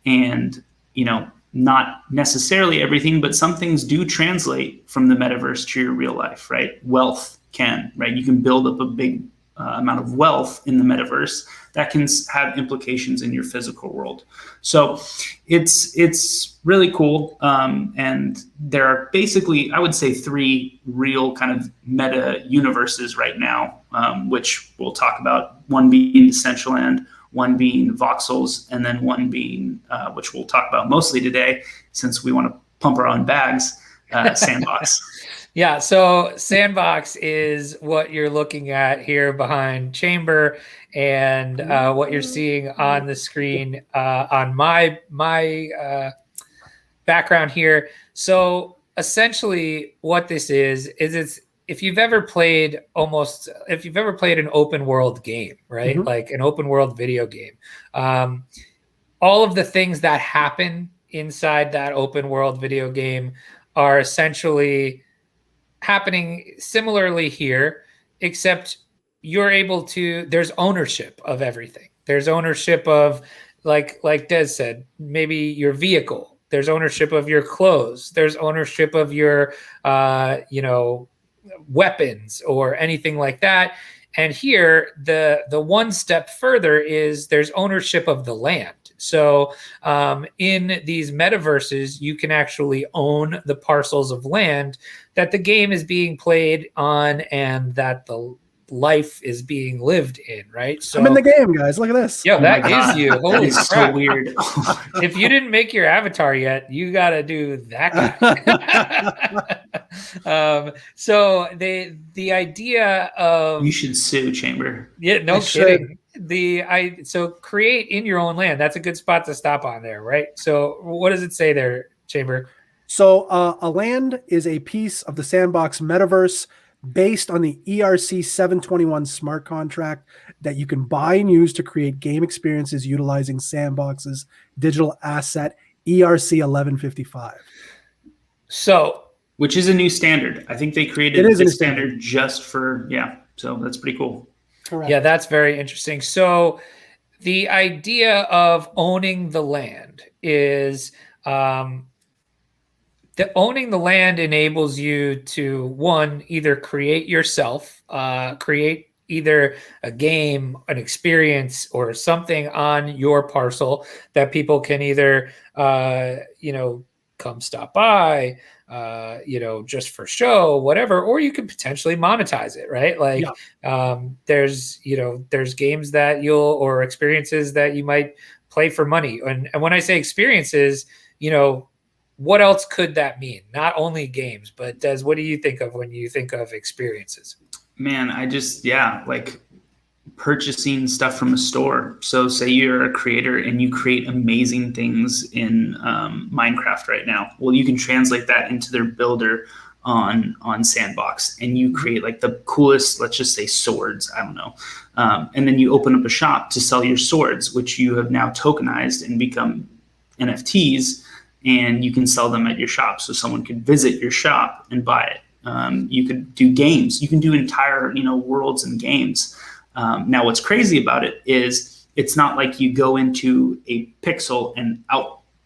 And not necessarily everything, but some things do translate from the metaverse to your real life, right? Wealth can, right? You can build up a big amount of wealth in the metaverse that can have implications in your physical world. So it's really cool. And there are basically, I would say, three real kind of meta universes right now, which we'll talk about. One being Decentraland, one being voxels, and then one being, which we'll talk about mostly today, since we want to pump our own bags, Sandbox. Yeah, so Sandbox is what you're looking at here behind Chamber, and what you're seeing on the screen on my background here. So essentially what this is it's, if you've ever played an open world game, right? Mm-hmm. Like an open world video game, all of the things that happen inside that open world video game are essentially happening similarly here, except there's ownership of everything. There's ownership of, like Des said, maybe your vehicle. There's ownership of your clothes. There's ownership of your, weapons or anything like that. And here, the one step further is there's ownership of the land. So in these metaverses, you can actually own the parcels of land that the game is being played on and that the life is being lived in, right? So I'm in the game, guys. Look at this. Yo, that is you. Holy crap. So weird. If you didn't make your avatar yet, you got to do that guy. So the idea of... You should sue, Chamber. Yeah, no kidding. so create in your own land. That's a good spot to stop on there, right? So what does it say there, Chamber? So a land is a piece of the Sandbox metaverse based on the ERC 721 smart contract that you can buy and use to create game experiences utilizing Sandbox's digital asset ERC 1155. So, which is a new standard. I think they created this standard just for, so that's pretty cool. Correct. Yeah, that's very interesting. So the idea of owning the land is owning the land enables you to, one, either create yourself, create either a game, an experience, or something on your parcel that people can either, come stop by, just for show, whatever, or you could potentially monetize it, right? Like, there's games that or experiences that you might play for money. And when I say experiences, what else could that mean? Not only games, but Des, what do you think of when you think of experiences? Man, I just, like purchasing stuff from a store. So say you're a creator and you create amazing things in Minecraft right now. Well, you can translate that into their builder on Sandbox, and you create like the coolest, let's just say swords, I don't know. And then you open up a shop to sell your swords, which you have now tokenized and become NFTs, and you can sell them at your shop. So someone could visit your shop and buy it. You could do games. You can do entire, worlds and games. Now, what's crazy about it is it's not like you go into a pixel and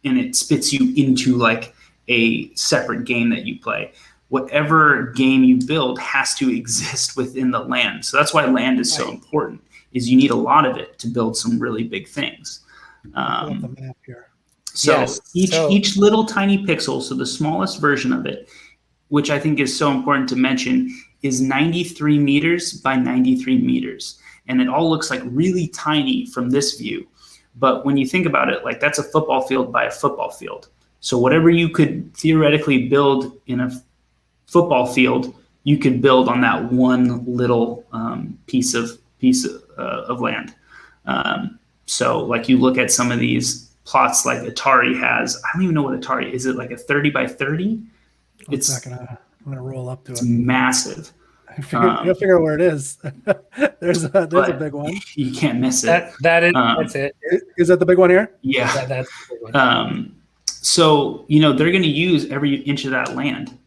it spits you into like a separate game that you play. Whatever game you build has to exist within the land. So that's why land is so important, is you need a lot of it to build some really big things. Pull up the map here. So each little tiny pixel, so the smallest version of it, which I think is so important to mention, is 93 meters by 93 meters. And it all looks like really tiny from this view. But when you think about it, like that's a football field by a football field. So whatever you could theoretically build in a football field, you could build on that one little piece of land. So like you look at some of these plots like Atari has. I don't even know what Atari is. It like a 30 by 30? I'm gonna roll up to it. It's massive. You'll figure out where it is. there's a big one. You can't miss it. That's it. Is that the big one here? Yeah. That's the big one. So they're going to use every inch of that land,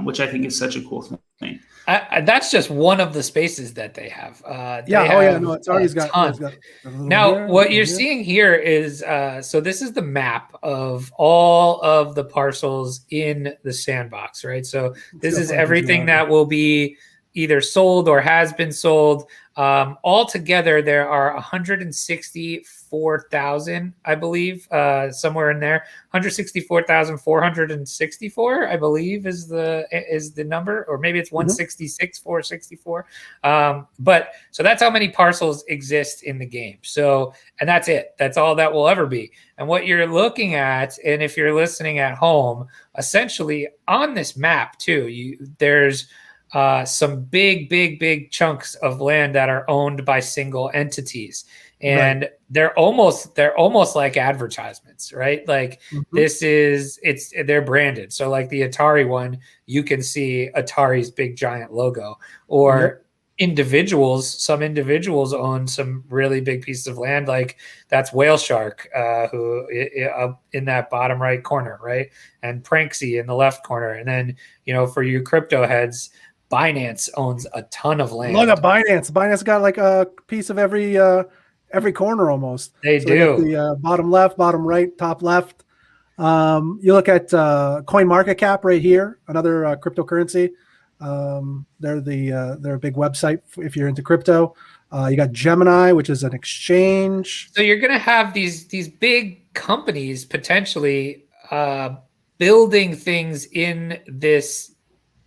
which I think is such a cool thing. That's just one of the spaces that they have. It's already got. Now, what you're seeing here is so this is the map of all of the parcels in the Sandbox, right? So this is everything that will be either sold or has been sold. Altogether, there are 164,000, I believe, somewhere in there. 164,464, I believe, is the number, or maybe it's 166,464. But so that's how many parcels exist in the game. So, and that's it. That's all that will ever be. And what you're looking at, and if you're listening at home, essentially on this map too, there's some big chunks of land that are owned by single entities, and they're almost like advertisements, right? Like they're branded. So like the Atari one, you can see Atari's big giant logo, or some individuals own some really big pieces of land. Like that's Whale Shark, who in that bottom right corner, right? And Pranksy in the left corner. And then, for you crypto heads, Binance owns a ton of land. Look at Binance. Binance got like a piece of every corner almost. They do. The bottom left, bottom right, top left. You look at CoinMarketCap right here, another cryptocurrency. They're a big website if you're into crypto. You got Gemini, which is an exchange. So you're going to have these big companies potentially building things in this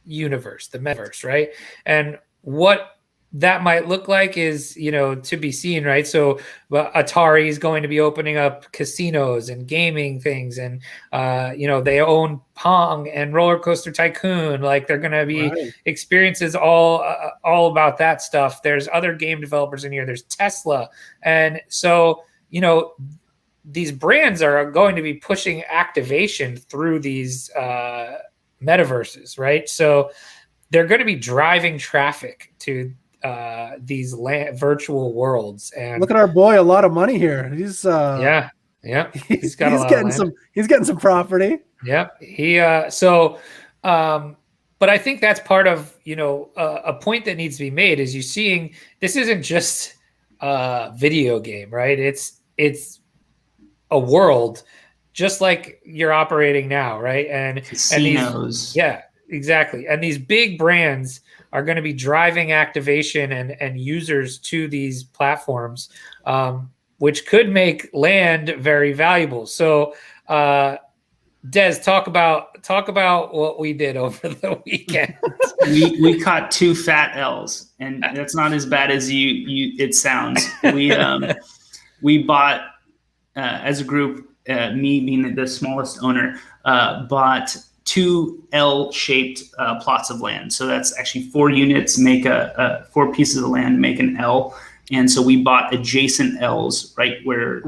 universe, the metaverse, right? And what that might look like is, to be seen, right? So Atari is going to be opening up casinos and gaming things, and they own Pong and Roller Coaster Tycoon. Like, they're going to be experiences all about that stuff. There's other game developers in here. There's Tesla, and so these brands are going to be pushing activation through these metaverses, right? So they're going to be driving traffic to these virtual worlds. And look at our boy, a lot of money here. He's yeah, he's got he's getting some property. Yep. But I think that's part of a point that needs to be made is you're seeing this isn't just a video game, right? It's a world just like you're operating now, right? And casinos. Yeah, exactly. And these big brands are going to be driving activation and users to these platforms, which could make land very valuable. So, Des, talk about what we did over the weekend. we caught 2 fat L's, and that's not as bad as it sounds. We bought as a group, me being the smallest owner, bought 2 L-shaped plots of land. So that's actually 4 units make 4 pieces of land make an L. And so we bought adjacent L's right where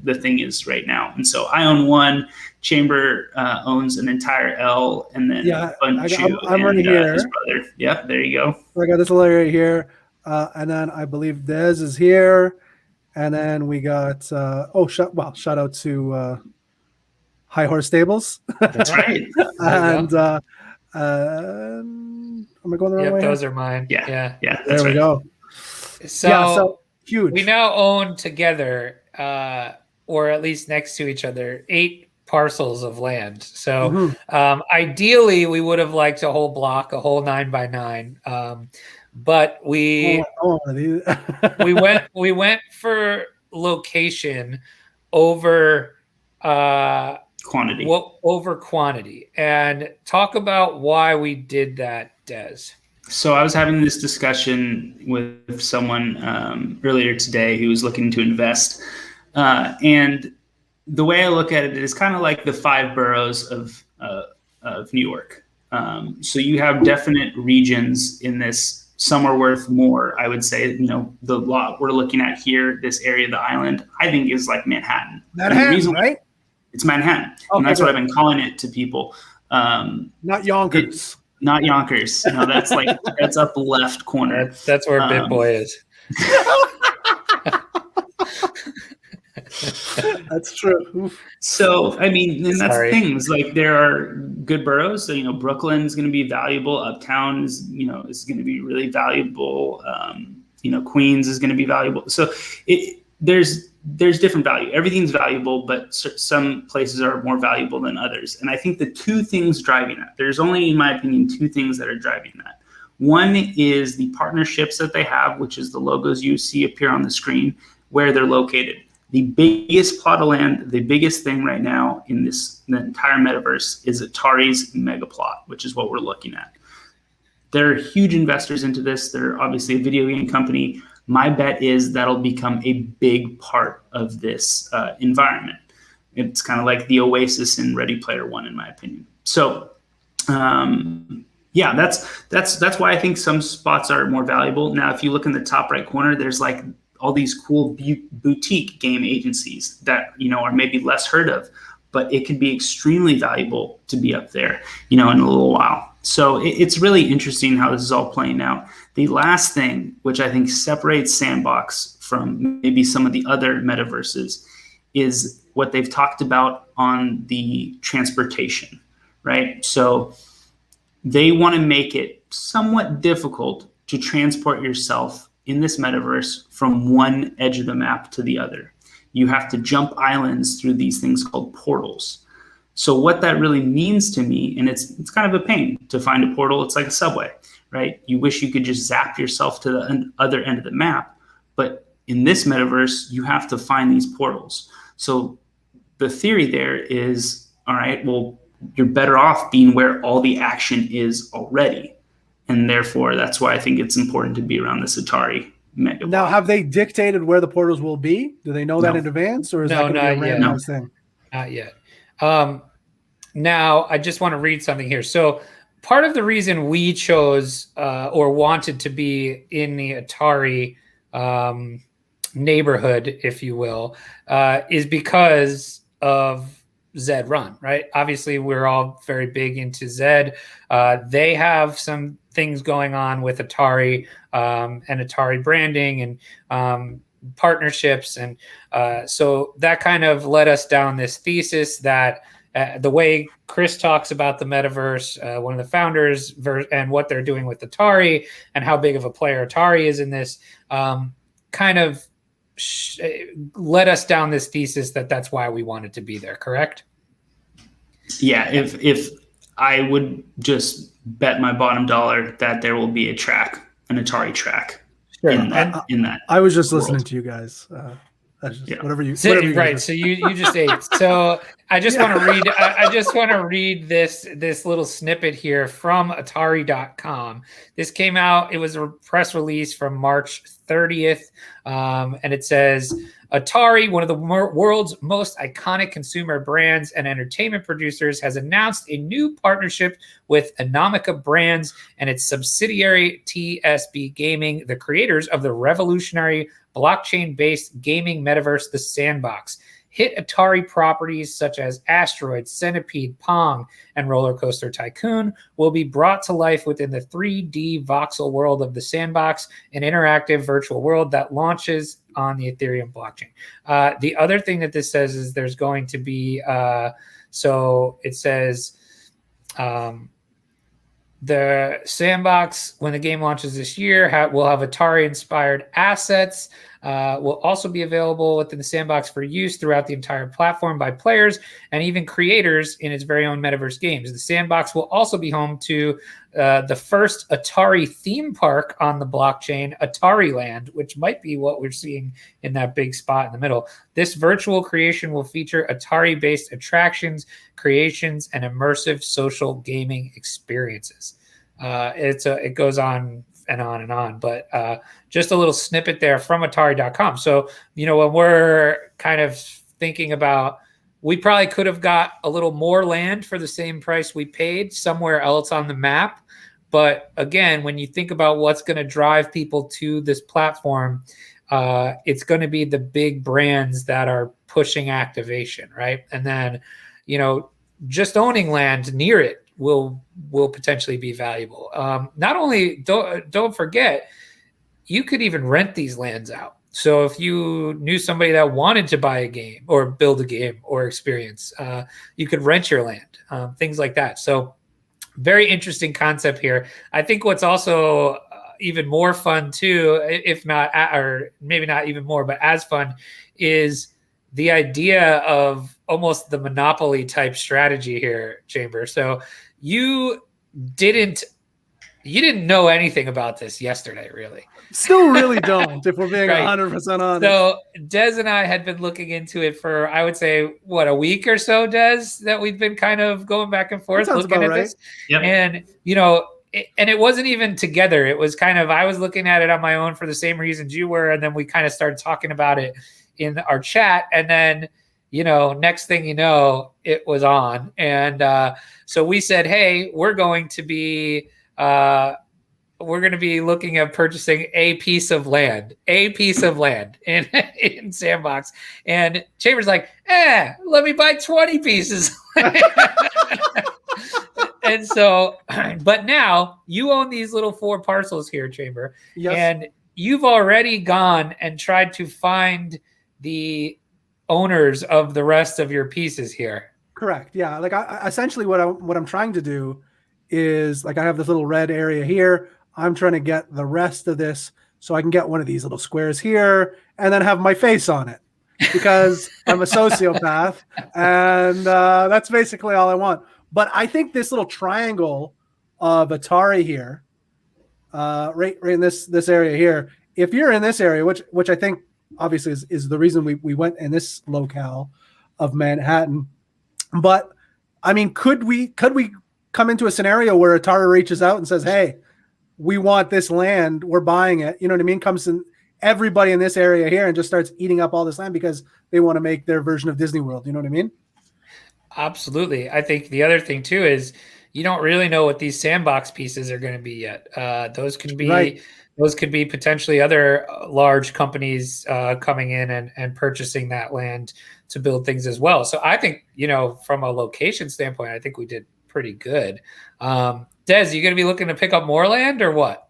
the thing is right now. And so I own 1, Chamber owns an entire L, and then I'm right here. His brother. Yeah, there you go. So I got this little area here, and then I believe Des is here, and then we got shout out to High Horse Stables. That's right. And am I going the wrong way? Those are mine. Yeah. There we go. So huge. We now own together, or at least next to each other, 8 parcels of land. So ideally, we would have liked a whole block, a whole 9x9. But we went for location over quantity. Over quantity, and talk about why we did that, Des. So I was having this discussion with someone earlier today who was looking to invest, and the way I look at it is kind of like the 5 boroughs of New York. So you have definite regions in this. Some are worth more. I would say, the lot we're looking at here, this area of the island, I think is like Manhattan. Right? It's Manhattan, and that's what I've been calling it to people. Not Yonkers. Not Yonkers. No, that's that's up left corner. That's where Big Boy is. That's true. So, I mean, and that's things like there are good boroughs. So, Brooklyn's going to be valuable. Uptown is going to be really valuable. Queens is going to be valuable. So there's different value. Everything's valuable, but some places are more valuable than others. And I think the 2 things driving that, there's only, in my opinion, 2 things that are driving that. One is the partnerships that they have, which is the logos you see appear on the screen, where they're located. The biggest plot of land, the biggest thing right now in the entire metaverse is Atari's mega plot, which is what we're looking at. They're huge investors into this. They're obviously a video game company. My bet is that'll become a big part of this environment. It's kind of like the Oasis in Ready Player One, in my opinion. So, that's why I think some spots are more valuable. Now, if you look in the top right corner, there's like all these cool boutique game agencies that are maybe less heard of, but it could be extremely valuable to be up there, in a little while. So it's really interesting how this is all playing out. The last thing, which I think separates Sandbox from maybe some of the other metaverses, is what they've talked about on the transportation, right? So they want to make it somewhat difficult to transport yourself in this metaverse from one edge of the map to the other. You have to jump islands through these things called portals. So what that really means to me, and it's kind of a pain to find a portal. It's like a subway, right? You wish you could just zap yourself to the other end of the map. But in this metaverse, you have to find these portals. So the theory there is, all right, well, you're better off being where all the action is already. And therefore, that's why I think it's important to be around this Atari mega Now, block. have they dictated where the portals will be? Do they know that in advance, or is that going to be a randomized thing? Not yet. Now, I just want to read something here. So part of the reason we chose or wanted to be in the Atari neighborhood, if you will, is because of ZedRun, right? Obviously, we're all very big into Zed. They have some things going on with Atari and Atari branding and partnerships. And so that kind of led us down this thesis that the way Chris talks about the metaverse, one of the founders, and what they're doing with Atari and how big of a player Atari is in this, kind of led us down this thesis that that's why we wanted to be there. Correct? Yeah. If I would just bet my bottom dollar that there will be a track, an Atari track in that. I was just world. listening to you guys. Whatever you right. So you just ate. So I just want to read. I just want to read this little snippet here from Atari.com. This came out. It was a press release from March 30th, and it says Atari, one of the world's most iconic consumer brands and entertainment producers, has announced a new partnership with Anomica Brands and its subsidiary TSB Gaming, the creators of the revolutionary blockchain-based gaming metaverse, the Sandbox. Hit Atari properties such as Asteroid, Centipede, Pong, and Roller Coaster Tycoon will be brought to life within the 3D voxel world of the Sandbox, an interactive virtual world that launches on the Ethereum blockchain. The other thing that this says is there's going to be, so it says, the Sandbox, when the game launches this year, will have Atari-inspired assets. Will also be available within the Sandbox for use throughout the entire platform by players and even creators in its very own metaverse games. The Sandbox will also be home to the first Atari theme park on the blockchain, Atari Land, which might be what we're seeing in that big spot in the middle. This virtual creation will feature Atari-based attractions, creations, and immersive social gaming experiences. It goes on and on and on, but just a little snippet there from Atari.com. So, when we're kind of thinking about, we probably could have got a little more land for the same price we paid somewhere else on the map. But again, when you think about what's going to drive people to this platform, it's going to be the big brands that are pushing activation, right? And then, just owning land near it will potentially be valuable. Not only, don't forget, you could even rent these lands out. So if you knew somebody that wanted to buy a game or build a game or experience, you could rent your land, things like that. So very interesting concept here. I think what's also even more fun too, if not, or maybe not even more, but as fun, is the idea of almost the Monopoly type strategy here, Chamber. So you didn't know anything about this yesterday, really. Still really don't, if we're being right. 100% honest. So Des and I had been looking into it for, I would say, a week or so, Des, that we've been kind of going back and forth looking at this. Yep. And, and it wasn't even together. It was kind of, I was looking at it on my own for the same reasons you were. And then we kind of started talking about it in our chat. And then, next thing you know, it was on. And so we said, hey, we're going to be looking at purchasing a piece of land in Sandbox. And Chamber's like, let me buy 20 pieces. And so, but now you own these little 4 parcels here, Chamber. Yes. And you've already gone and tried to find the owners of the rest of your pieces here. Correct. Yeah. Like essentially what I'm trying to do is, like, I have this little red area here. I'm trying to get the rest of this so I can get one of these little squares here and then have my face on it, because I'm a sociopath, and that's basically all I want. But I think this little triangle of Atari here, right in this area here, if you're in this area, which I think obviously is the reason we went in this locale of Manhattan. But I mean, could we come into a scenario where Atari reaches out and says, hey, we want this land, we're buying it. You know what I mean? Comes in everybody in this area here and just starts eating up all this land because they want to make their version of Disney World. You know what I mean? Absolutely. I think the other thing too is you don't really know what these sandbox pieces are going to be yet. Those can be Right. those could be potentially other large companies coming in and purchasing that land to build things as well. So I think, from a location standpoint, I think we did pretty good. Des, you going to be looking to pick up more land or what?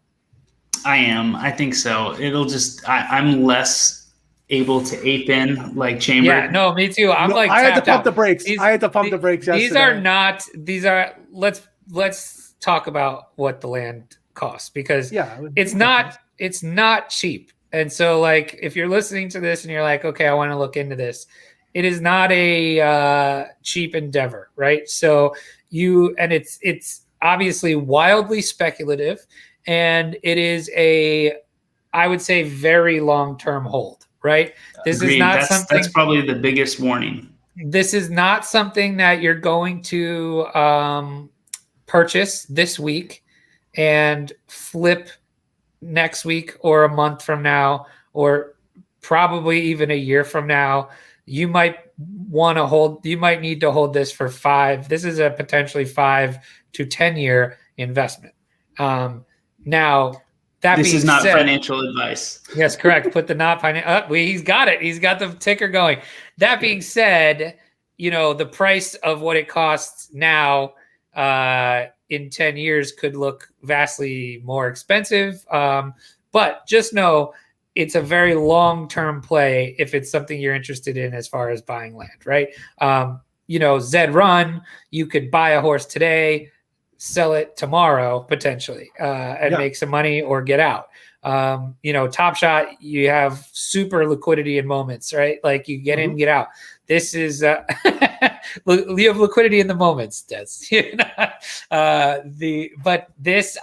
I am. I think so. It'll just, I'm less able to ape in like Chamber. Yeah, no, me too. I'm like, I had to tapped pump out. the brakes. I had to pump the brakes yesterday. These are, let's talk about what the land costs, because it's not cheap. And so like, if you're listening to this and you're like, okay, I want to look into this, it is not a cheap endeavor, right? So it's obviously wildly speculative, and it is I would say, very long-term hold, right? This Agreed. is not something. That's probably the biggest warning. This is not something that you're going to purchase this week and flip next week or a month from now, or probably even a year from now. You might need to hold this for this is a potentially 5 to 10 year investment. Now, this is not financial advice. Yes, correct. Put the not financial. He's got it. He's got the ticker going. That being said, the price of what it costs now in 10 years could look vastly more expensive. But just know it's a very long-term play if it's something you're interested in as far as buying land, right? ZedRun, you could buy a horse today, sell it tomorrow potentially, and make some money or get out. Top Shot, you have super liquidity in moments, right? Like you get in, get out. This is you have liquidity in the moments, Des. But this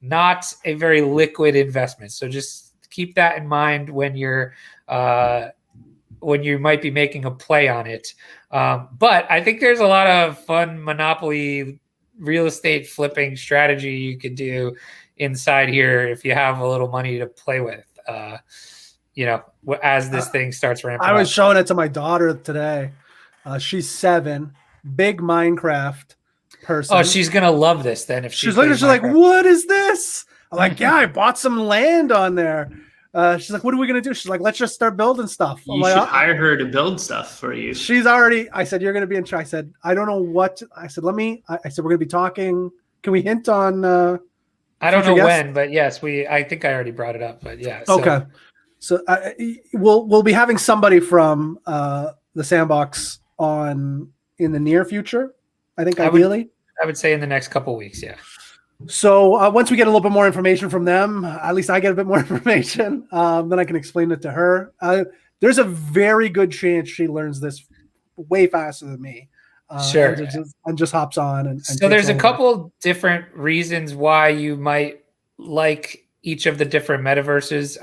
not a very liquid investment. So just keep that in mind when you might be making a play on it. But I think there's a lot of fun Monopoly real estate flipping strategy you could do inside here if you have a little money to play with, as this thing starts ramping up. I was showing it to my daughter today. She's 7, big Minecraft person. Oh, she's going to love this then. If she's like, what is this? I'm like, yeah, I bought some land on there. She's like, what are we going to do? She's like, let's just start building stuff. You should hire her to build stuff for you. I said, you're going to be in charge. I said, I don't know what. I said, we're going to be talking. Can we hint on? I don't know when, but yes, I think I already brought it up, but yeah. Okay. So we'll be having somebody from the Sandbox on in the near future. I think ideally. I would say in the next couple of weeks. Yeah. So once we get a little bit more information from them, at least I get a bit more information, then I can explain it to her. There's a very good chance she learns this way faster than me. Sure. And just hops on. And so there's a couple different reasons why you might like each of the different metaverses.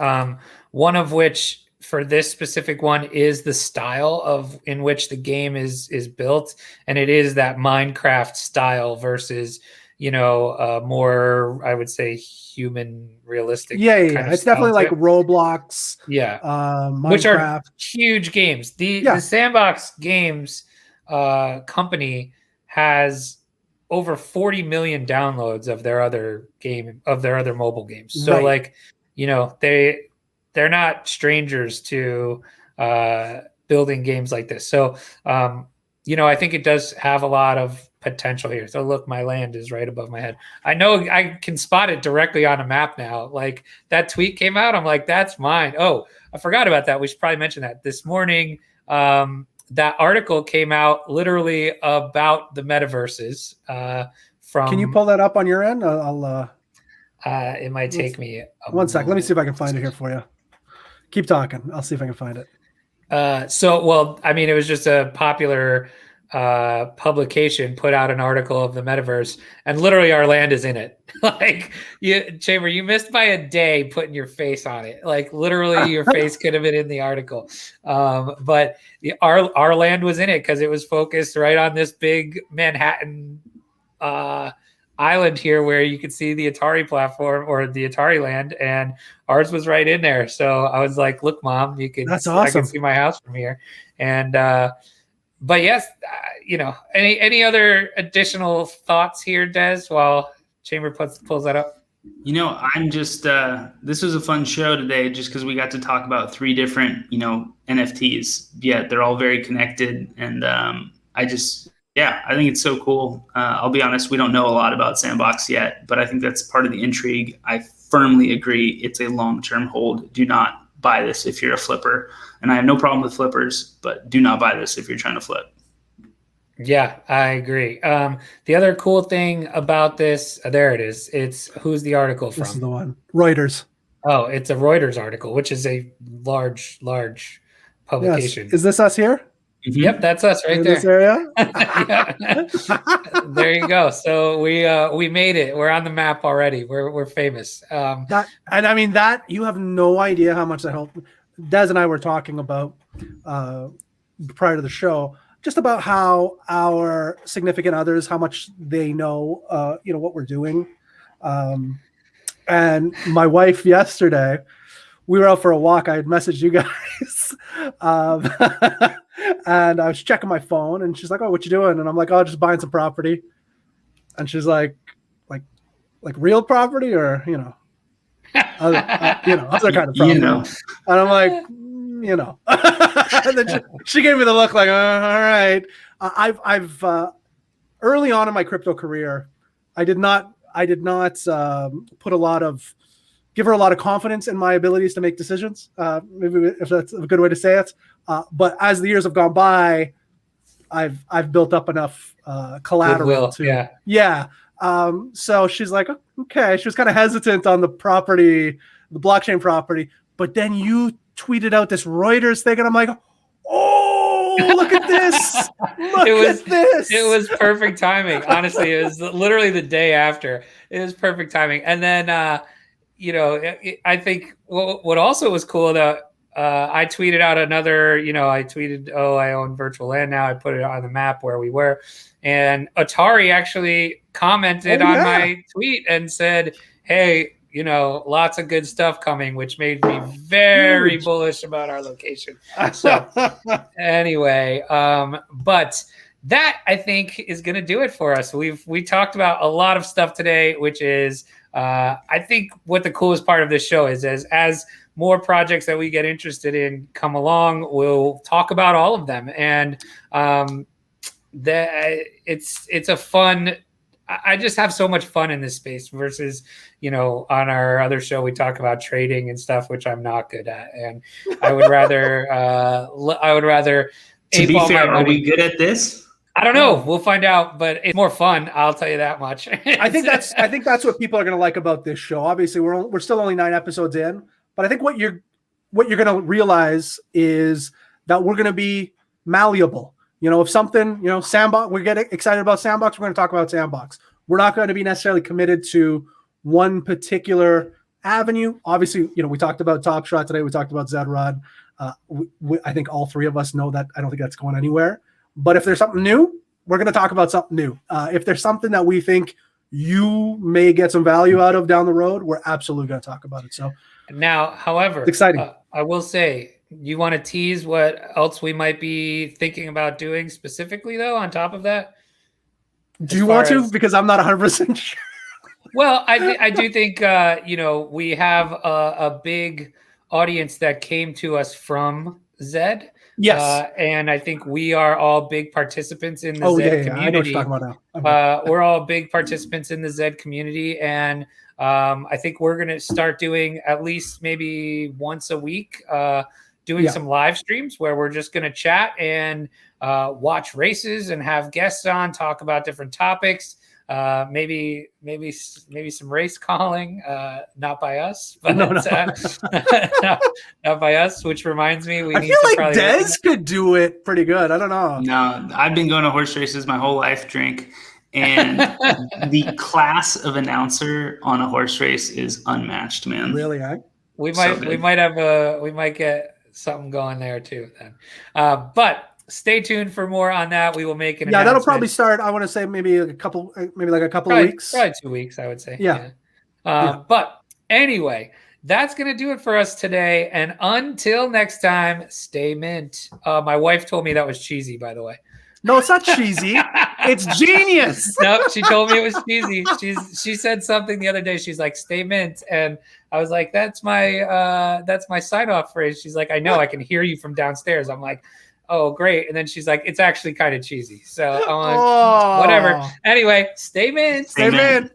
One of which, for this specific one, is the style in which the game is built. And it is that Minecraft style versus more, I would say, human realistic. Yeah. It's definitely like Roblox. Yeah. Minecraft. Which are huge games. The Sandbox Games company has over 40 million downloads of their other mobile games. So they're not strangers to building games like this. So, I think it does have a lot of potential here. So look, my land is right above my head. I know I can spot it directly on a map now. Like that tweet came out. I'm like, that's mine. Oh, I forgot about that. We should probably mention that this morning. That article came out literally about the metaverses. Can you pull that up on your end? It might take me one sec. Let me see if I can find it here for you. Keep talking. I'll see if I can find it. It was just a popular publication put out an article of the metaverse, and literally our land is in it. Like Chamber, you missed by a day putting your face on it. Like literally your face could have been in the article. But our land was in it because it was focused right on this big Manhattan island here where you could see the Atari platform or the Atari land, and ours was right in there. So I was like, "Look, Mom, That's I awesome. can see my house from here." And but yes, any other additional thoughts here, Des? While Chamber pulls that up. I'm just this was a fun show today, just because we got to talk about 3 different NFTs. Yet they're all very connected, and I think it's so cool. I'll be honest, we don't know a lot about Sandbox yet, but I think that's part of the intrigue. I firmly agree it's a long-term hold. Do not buy this if you're a flipper. And I have no problem with flippers, but do not buy this if you're trying to flip. Yeah, I agree. The other cool thing about this, there it is. It's who's the article from? This is the one. Reuters. Oh, it's a Reuters article, which is a large publication. Yes. Is this us here? Yep, that's us right in there. This area? There you go. So we made it. We're on the map already. We're famous. That you have no idea how much that helped. Des and I were talking about prior to the show, just about how our significant others, how much they know, what we're doing. And my wife yesterday, we were out for a walk. I had messaged you guys, and I was checking my phone, and she's like, "Oh, what you doing?" And I'm like, "Oh, just buying some property." And she's like real property, or other kind of property. And I'm like, And then she gave me the look like, all right. I've early on in my crypto career, I did not give her a lot of confidence in my abilities to make decisions. Maybe if that's a good way to say it. But as the years have gone by, I've built up enough collateral Goodwill, yeah. So she's like, okay. She was kind of hesitant on the property, the blockchain property, but then you tweeted out this Reuters thing, and I'm like, oh, look at this! It was perfect timing. Honestly, it was literally the day after. It was perfect timing. And then, I think what also was cool that I tweeted out another. I tweeted, "Oh, I own virtual land now." I put it on the map where we were, and Atari actually commented on my tweet and said, "Hey, lots of good stuff coming," which made me very bullish about our location. So anyway, but that I think is going to do it for us. We talked about a lot of stuff today, which is I think what the coolest part of this show is as more projects that we get interested in come along, we'll talk about all of them. And it's a fun. I just have so much fun in this space versus, on our other show, we talk about trading and stuff, which I'm not good at. And I would rather, to be fair, are we good at this? I don't know. We'll find out, but it's more fun. I'll tell you that much. I think that's what people are going to like about this show. Obviously we're still only 9 episodes in, but I think what you're going to realize is that we're going to be malleable. If something, Sandbox, we get excited about Sandbox, we're going to talk about Sandbox. We're not going to be necessarily committed to one particular avenue. Obviously, we talked about Top Shot today. We talked about ZedRun. I think all 3 of us know that. I don't think that's going anywhere. But if there's something new, we're going to talk about something new. If there's something that we think you may get some value out of down the road, we're absolutely going to talk about it. So now, however, it's exciting. I will say, you want to tease what else we might be thinking about doing specifically, though, on top of that? Do you want to? Because I'm not 100% sure. Well, I do think, we have a big audience that came to us from Zed. Yes. And I think we are all big participants in the Zed community. I know what you're talking about now. We're all big participants in the Zed community. And I think we're going to start doing at least maybe once a week, doing some live streams where we're just going to chat and watch races and have guests on, talk about different topics. Maybe some race calling, not by us, but no. not by us. Which reminds me, I feel like Des could do it pretty good. I don't know. No, I've been going to horse races my whole life, Drink, and the class of announcer on a horse race is unmatched, man. Really, we might get something going there too. Then, but stay tuned for more on that. We will make an that'll probably announcement. start. I want to say maybe a couple of Probably weeks. 2 weeks, I would say. Yeah. But anyway, that's going to do it for us today. And until next time, stay mint. My wife told me that was cheesy, by the way. No, it's not cheesy. It's genius. Nope, she told me it was cheesy. She said something the other day. She's like, "Stay mint," and I was like, "That's my sign off phrase." She's like, "I know, I can hear you from downstairs." I'm like, "Oh, great!" And then she's like, "It's actually kind of cheesy." So I'm like, whatever. Anyway, stay mint. Stay mint.